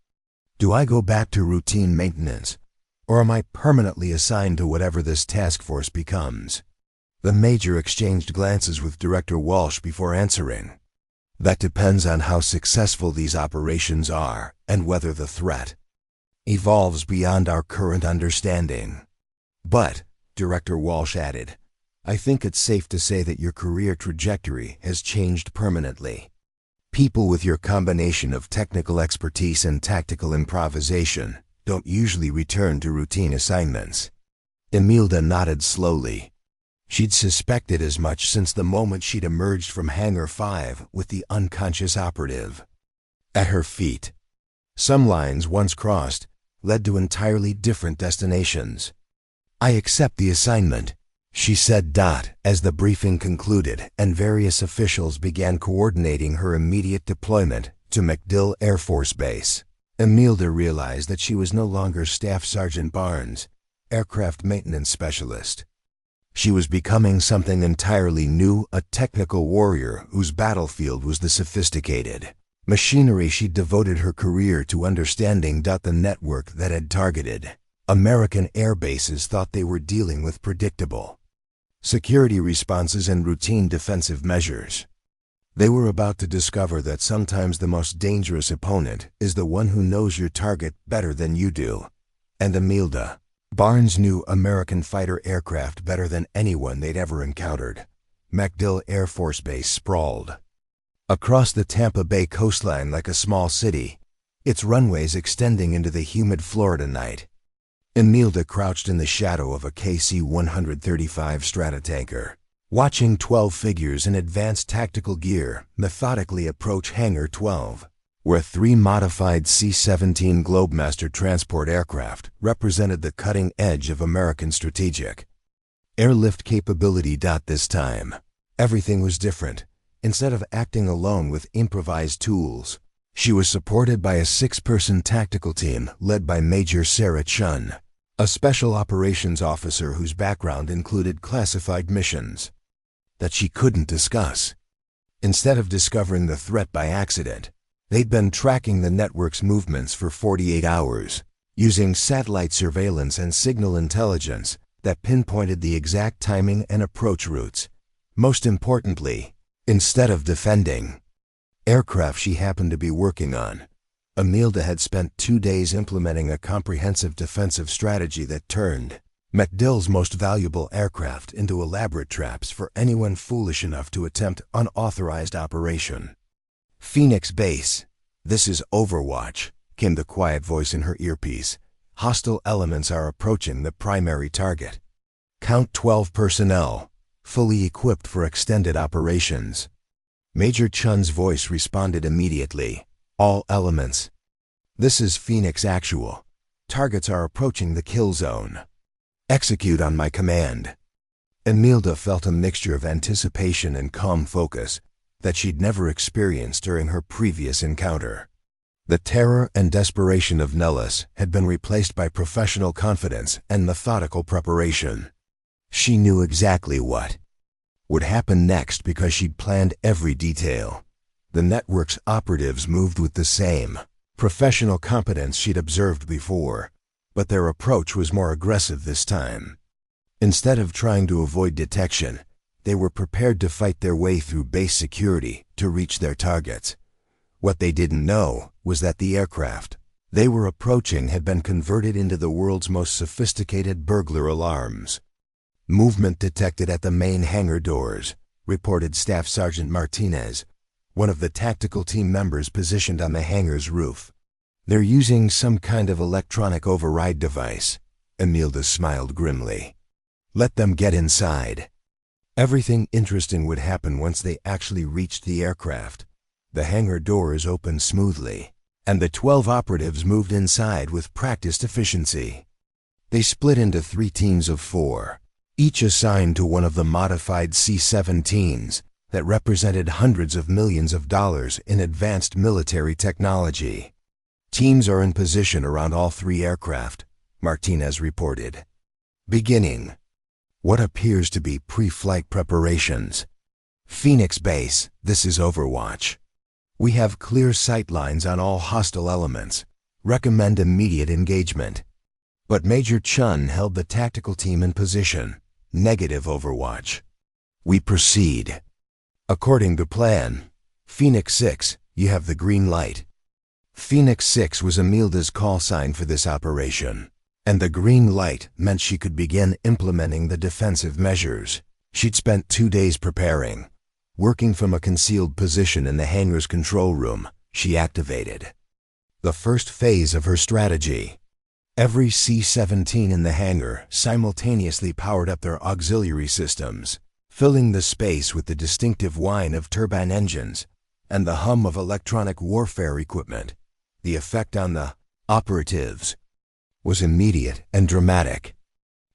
Do I go back to routine maintenance, or am I permanently assigned to whatever this task force becomes?" The major exchanged glances with Director Walsh before answering. "That depends on how successful these operations are and whether the threat evolves beyond our current understanding. But," Director Walsh added, "I think it's safe to say that your career trajectory has changed permanently. People with your combination of technical expertise and tactical improvisation don't usually return to routine assignments." Emilda nodded slowly. She'd suspected as much since the moment she'd emerged from Hangar 5 with the unconscious operative at her feet. Some lines, once crossed, led to entirely different destinations. "I accept the assignment," she said. As the briefing concluded and various officials began coordinating her immediate deployment to MacDill Air Force Base, Emilda realized that she was no longer Staff Sergeant Barnes, aircraft maintenance specialist. She was becoming something entirely new, a technical warrior whose battlefield was the sophisticated machinery she'd devoted her career to understanding. The network that had targeted American air bases thought they were dealing with predictable security responses and routine defensive measures. They were about to discover that sometimes the most dangerous opponent is the one who knows your target better than you do. And Emilda Barnes knew American fighter aircraft better than anyone they'd ever encountered. MacDill Air Force Base sprawled Across the Tampa Bay coastline like a small city, its runways extending into the humid Florida night, Imelda crouched in the shadow of a KC-135 Stratotanker, watching 12 figures in advanced tactical gear methodically approach Hangar 12, where 3 modified C-17 Globemaster transport aircraft represented the cutting edge of American strategic airlift capability. This time, everything was different. Instead of acting alone with improvised tools, she was supported by a 6-person tactical team led by Major Sarah Chun, a special operations officer whose background included classified missions that she couldn't discuss. Instead of discovering the threat by accident, they'd been tracking the network's movements for 48 hours, using satellite surveillance and signal intelligence that pinpointed the exact timing and approach routes. Most importantly, instead of defending aircraft she happened to be working on, Imelda had spent 2 days implementing a comprehensive defensive strategy that turned MacDill's most valuable aircraft into elaborate traps for anyone foolish enough to attempt unauthorized operation. "Phoenix Base, this is Overwatch," came the quiet voice in her earpiece. "Hostile elements are approaching the primary target. Count 12 personnel, fully equipped for extended operations." Major Chun's voice responded immediately. "All elements. This is Phoenix Actual. Targets are approaching the kill zone. Execute on my command." Imelda felt a mixture of anticipation and calm focus that she'd never experienced during her previous encounter. The terror and desperation of Nellis had been replaced by professional confidence and methodical preparation. She knew exactly what would happen next because she'd planned every detail. The network's operatives moved with the same professional competence she'd observed before, but their approach was more aggressive this time. Instead of trying to avoid detection, they were prepared to fight their way through base security to reach their targets. What they didn't know was that the aircraft they were approaching had been converted into the world's most sophisticated burglar alarms. "Movement detected at the main hangar doors," reported Staff Sergeant Martinez, one of the tactical team members positioned on the hangar's roof. "They're using some kind of electronic override device." Imelda smiled grimly. "Let them get inside." Everything interesting would happen once they actually reached the aircraft. The hangar doors opened smoothly, and the 12 operatives moved inside with practiced efficiency. They split into 3 teams of 4, each assigned to one of the modified C-17s that represented hundreds of millions of dollars in advanced military technology. "Teams are in position around all 3 aircraft," Martinez reported. "Beginning what appears to be pre-flight preparations. Phoenix Base, this is Overwatch. We have clear sight lines on all hostile elements. Recommend immediate engagement." But Major Chun held the tactical team in position. "Negative, Overwatch. We proceed. According to plan. Phoenix 6, you have the green light." Phoenix 6 was Imelda's call sign for this operation, and the green light meant she could begin implementing the defensive measures she'd spent 2 days preparing. Working from a concealed position in the hangar's control room, she activated the first phase of her strategy. Every C-17 in the hangar simultaneously powered up their auxiliary systems, filling the space with the distinctive whine of turbine engines and the hum of electronic warfare equipment. The effect on the operatives was immediate and dramatic.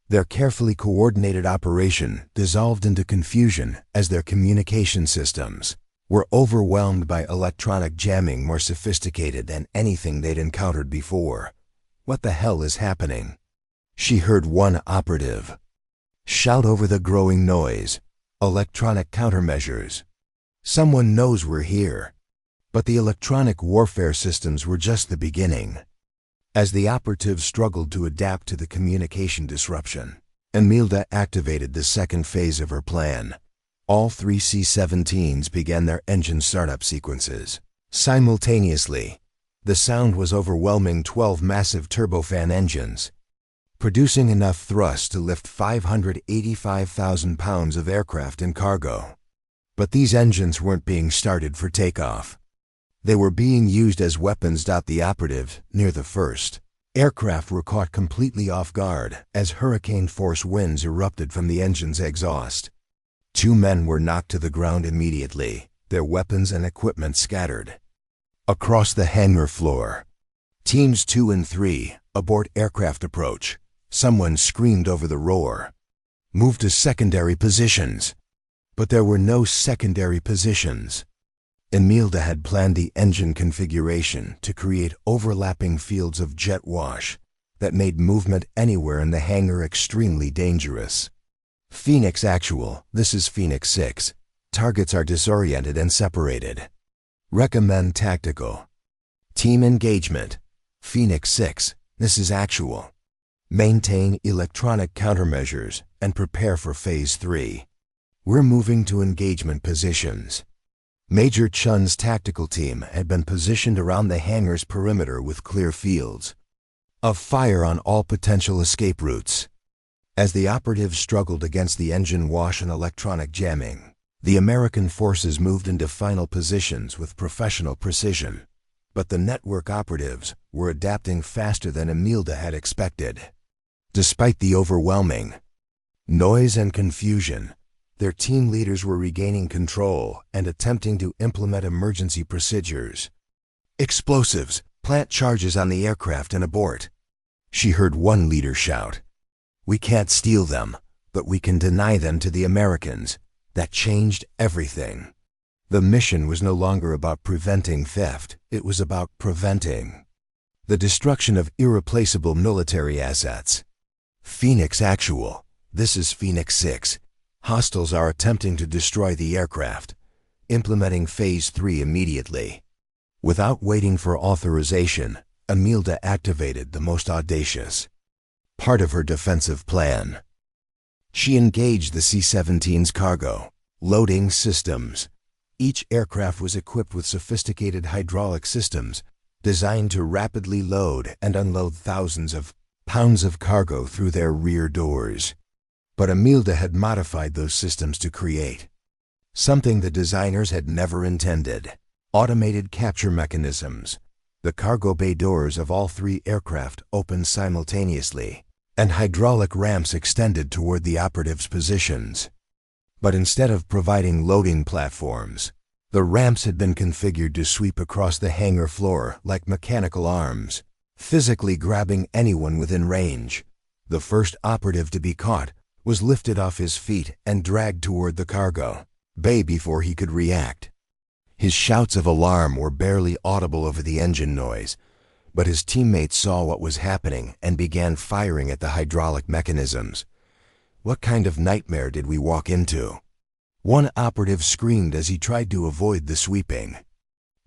Their carefully coordinated operation dissolved into confusion as their communication systems were overwhelmed by electronic jamming more sophisticated than anything they'd encountered before. "What the hell is happening?" she heard one operative shout over the growing noise. "Electronic countermeasures. Someone knows we're here." But the electronic warfare systems were just the beginning. As the operatives struggled to adapt to the communication disruption, Imelda activated the second phase of her plan. All 3 C-17s began their engine startup sequences. Simultaneously, the sound was overwhelming 12 massive turbofan engines, producing enough thrust to lift 585,000 pounds of aircraft and cargo. But these engines weren't being started for takeoff. They were being used as weapons. The operatives, near the first aircraft, were caught completely off guard as hurricane-force winds erupted from the engine's exhaust. 2 men were knocked to the ground immediately, their weapons and equipment scattered. Across the hangar floor, Teams 2 and 3, abort aircraft approach. Someone screamed over the roar. Move to secondary positions. But there were no secondary positions. Imelda had planned the engine configuration to create overlapping fields of jet wash that made movement anywhere in the hangar extremely dangerous. Phoenix Actual, this is Phoenix 6. Targets are disoriented and separated. Recommend tactical. Team engagement. Phoenix 6, this is Actual. Maintain electronic countermeasures and prepare for Phase 3. We're moving to engagement positions. Major Chun's tactical team had been positioned around the hangar's perimeter with clear fields of fire on all potential escape routes. As the operatives struggled against the engine wash and electronic jamming, the American forces moved into final positions with professional precision. But the network operatives were adapting faster than Imelda had expected. Despite the overwhelming noise and confusion, their team leaders were regaining control and attempting to implement emergency procedures. Explosives, plant charges on the aircraft and abort. She heard one leader shout. We can't steal them, but we can deny them to the Americans. That changed everything. The mission was no longer about preventing theft, it was about preventing the destruction of irreplaceable military assets. Phoenix Actual, this is Phoenix 6. Hostiles are attempting to destroy the aircraft, implementing Phase 3 immediately. Without waiting for authorization, Imelda activated the most audacious part of her defensive plan. She engaged the C-17's cargo loading systems. Each aircraft was equipped with sophisticated hydraulic systems designed to rapidly load and unload thousands of pounds of cargo through their rear doors. But Imelda had modified those systems to create something the designers had never intended: automated capture mechanisms. The cargo bay doors of all 3 aircraft opened simultaneously, and hydraulic ramps extended toward the operatives' positions. But instead of providing loading platforms, the ramps had been configured to sweep across the hangar floor like mechanical arms, physically grabbing anyone within range. The first operative to be caught was lifted off his feet and dragged toward the cargo bay before he could react. His shouts of alarm were barely audible over the engine noise, but his teammates saw what was happening and began firing at the hydraulic mechanisms. What kind of nightmare did we walk into? One operative screamed as he tried to avoid the sweeping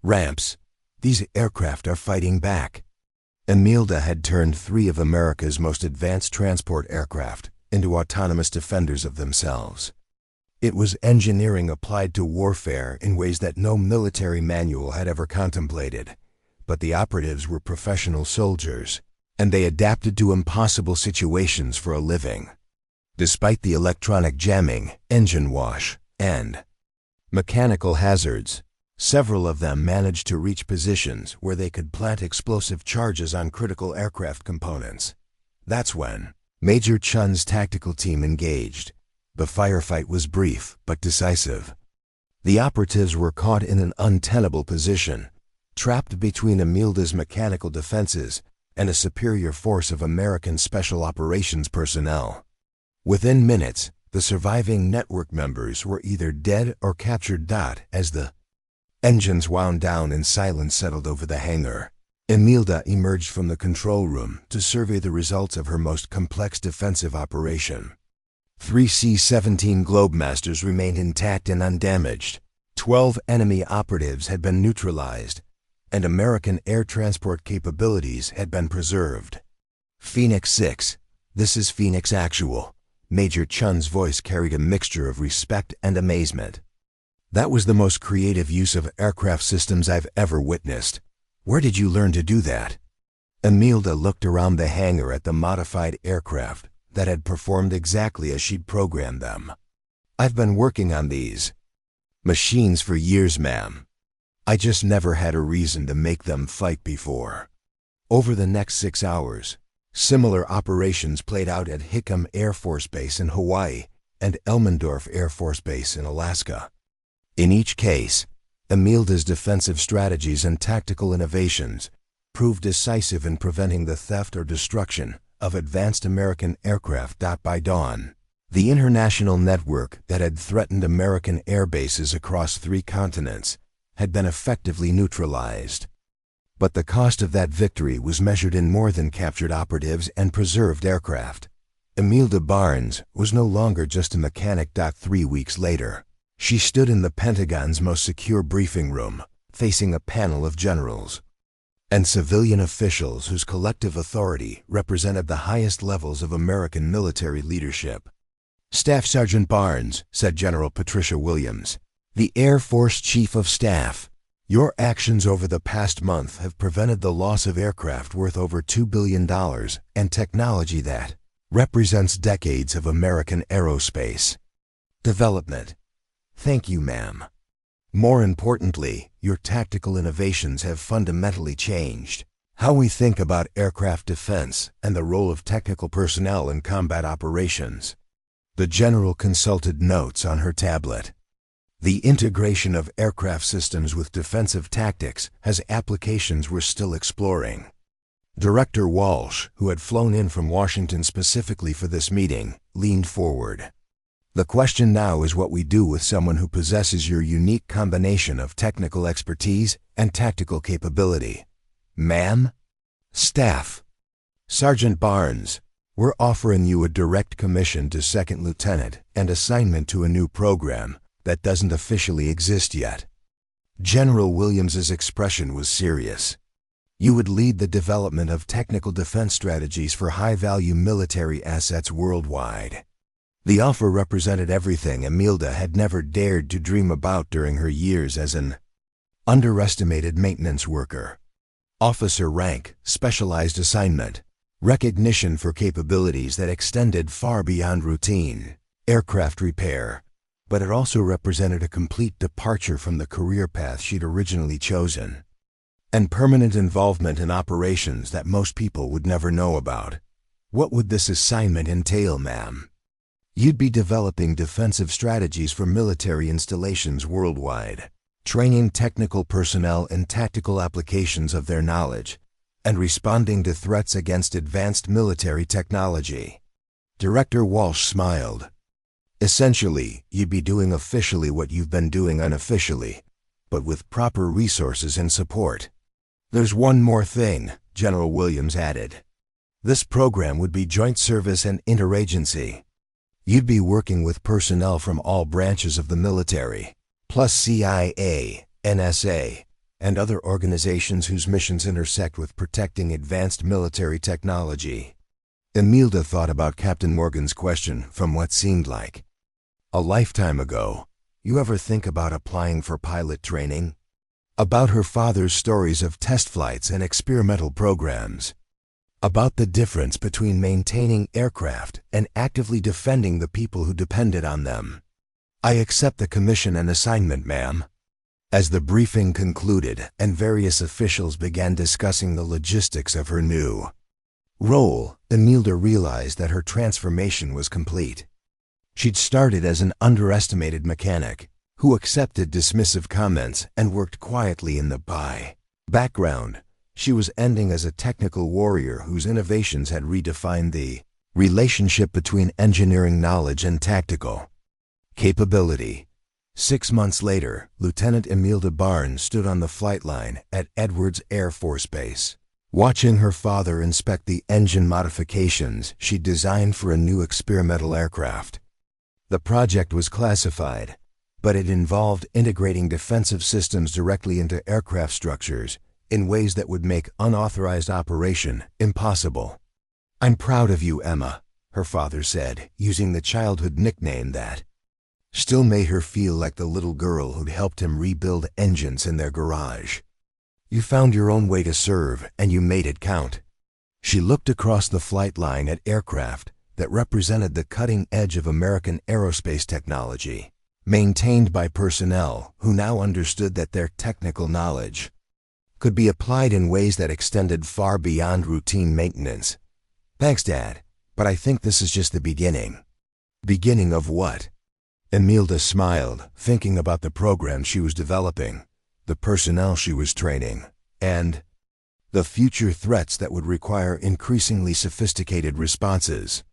ramps. These aircraft are fighting back. Imelda had turned 3 of America's most advanced transport aircraft into autonomous defenders of themselves. It was engineering applied to warfare in ways that no military manual had ever contemplated. But the operatives were professional soldiers, and they adapted to impossible situations for a living. Despite the electronic jamming, engine wash, and mechanical hazards, several of them managed to reach positions where they could plant explosive charges on critical aircraft components. That's when Major Chun's tactical team engaged. The firefight was brief but decisive. The operatives were caught in an untenable position, trapped between Imelda's mechanical defenses and a superior force of American Special Operations personnel. Within minutes, the surviving network members were either dead or captured. As the engines wound down and silence settled over the hangar, Imelda emerged from the control room to survey the results of her most complex defensive operation. 3 C-17 Globemasters remained intact and undamaged. 12 enemy operatives had been neutralized, and American air transport capabilities had been preserved. Phoenix 6, this is Phoenix Actual. Major Chun's voice carried a mixture of respect and amazement. That was the most creative use of aircraft systems I've ever witnessed. Where did you learn to do that? Imelda looked around the hangar at the modified aircraft that had performed exactly as she'd programmed them. I've been working on these Machines for years, ma'am. I just never had a reason to make them fight before. Over the next 6 hours, similar operations played out at Hickam Air Force Base in Hawaii and Elmendorf Air Force Base in Alaska. In each case, Imelda's defensive strategies and tactical innovations proved decisive in preventing the theft or destruction of advanced American aircraft. By dawn, the international network that had threatened American air bases across 3 continents had been effectively neutralized. But the cost of that victory was measured in more than captured operatives and preserved aircraft. Imelda Barnes was no longer just a mechanic. 3 weeks later, she stood in the Pentagon's most secure briefing room, facing a panel of generals and civilian officials whose collective authority represented the highest levels of American military leadership. "Staff Sergeant Barnes," said General Patricia Williams, "the Air Force Chief of Staff, your actions over the past month have prevented the loss of aircraft worth over $2 billion and technology that represents decades of American aerospace development. Thank you, ma'am. More importantly, your tactical innovations have fundamentally changed how we think about aircraft defense and the role of technical personnel in combat operations." The general consulted notes on her tablet. The integration of aircraft systems with defensive tactics has applications we're still exploring. Director Walsh, who had flown in from Washington specifically for this meeting, leaned forward. "The question now is what we do with someone who possesses your unique combination of technical expertise and tactical capability." "Ma'am?" "Staff. Sergeant Barnes, we're offering you a direct commission to second lieutenant and assignment to a new program that doesn't officially exist yet." General Williams's expression was serious. "You would lead the development of technical defense strategies for high-value military assets worldwide." The offer represented everything Imelda had never dared to dream about during her years as an underestimated maintenance worker. Officer rank, specialized assignment, recognition for capabilities that extended far beyond routine aircraft repair, but it also represented a complete departure from the career path she'd originally chosen, and permanent involvement in operations that most people would never know about. "What would this assignment entail, ma'am?" "You'd be developing defensive strategies for military installations worldwide, training technical personnel in tactical applications of their knowledge, and responding to threats against advanced military technology." Director Walsh smiled. "Essentially, you'd be doing officially what you've been doing unofficially, but with proper resources and support." "There's one more thing," General Williams added. "This program would be joint service and interagency. You'd be working with personnel from all branches of the military, plus CIA, NSA, and other organizations whose missions intersect with protecting advanced military technology." Imelda thought about Captain Morgan's question from what seemed like a lifetime ago. "You ever think about applying for pilot training?" About her father's stories of test flights and experimental programs. About the difference between maintaining aircraft and actively defending the people who depended on them. "I accept the commission and assignment, ma'am." As the briefing concluded and various officials began discussing the logistics of her new role, Imelda realized that her transformation was complete. She'd started as an underestimated mechanic who accepted dismissive comments and worked quietly in the background. She was ending as a technical warrior whose innovations had redefined the relationship between engineering knowledge and tactical capability. 6 months later, Lieutenant Imelda Barnes stood on the flight line at Edwards Air Force Base, watching her father inspect the engine modifications she'd designed for a new experimental aircraft. The project was classified, but it involved integrating defensive systems directly into aircraft structures in ways that would make unauthorized operation impossible. "I'm proud of you, Emma," her father said, using the childhood nickname that still made her feel like the little girl who'd helped him rebuild engines in their garage. "You found your own way to serve, and you made it count." She looked across the flight line at aircraft that represented the cutting edge of American aerospace technology. maintained by personnel who now understood that their technical knowledge could be applied in ways that extended far beyond routine maintenance. Thanks, Dad, but I think this is just the beginning. Beginning of what? Emilda smiled, thinking about the program she was developing, the personnel she was training, and the future threats that would require increasingly sophisticated responses.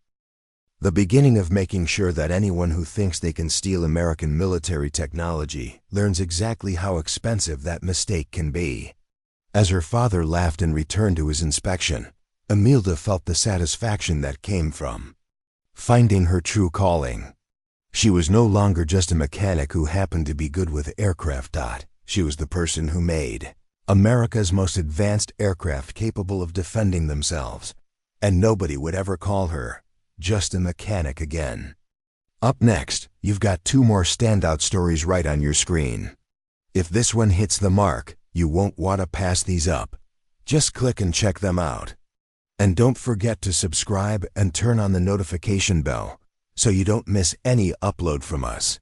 The beginning of making sure that anyone who thinks they can steal American military technology learns exactly how expensive that mistake can be. As her father laughed and returned to his inspection, Emilda felt the satisfaction that came from finding her true calling. She was no longer just a mechanic who happened to be good with aircraft. She was the person who made America's most advanced aircraft capable of defending themselves, and nobody would ever call her just a mechanic again. Up next, you've got 2 more standout stories right on your screen. If this one hits the mark, you won't want to pass these up. Just click and check them out. And don't forget to subscribe and turn on the notification bell so you don't miss any upload from us.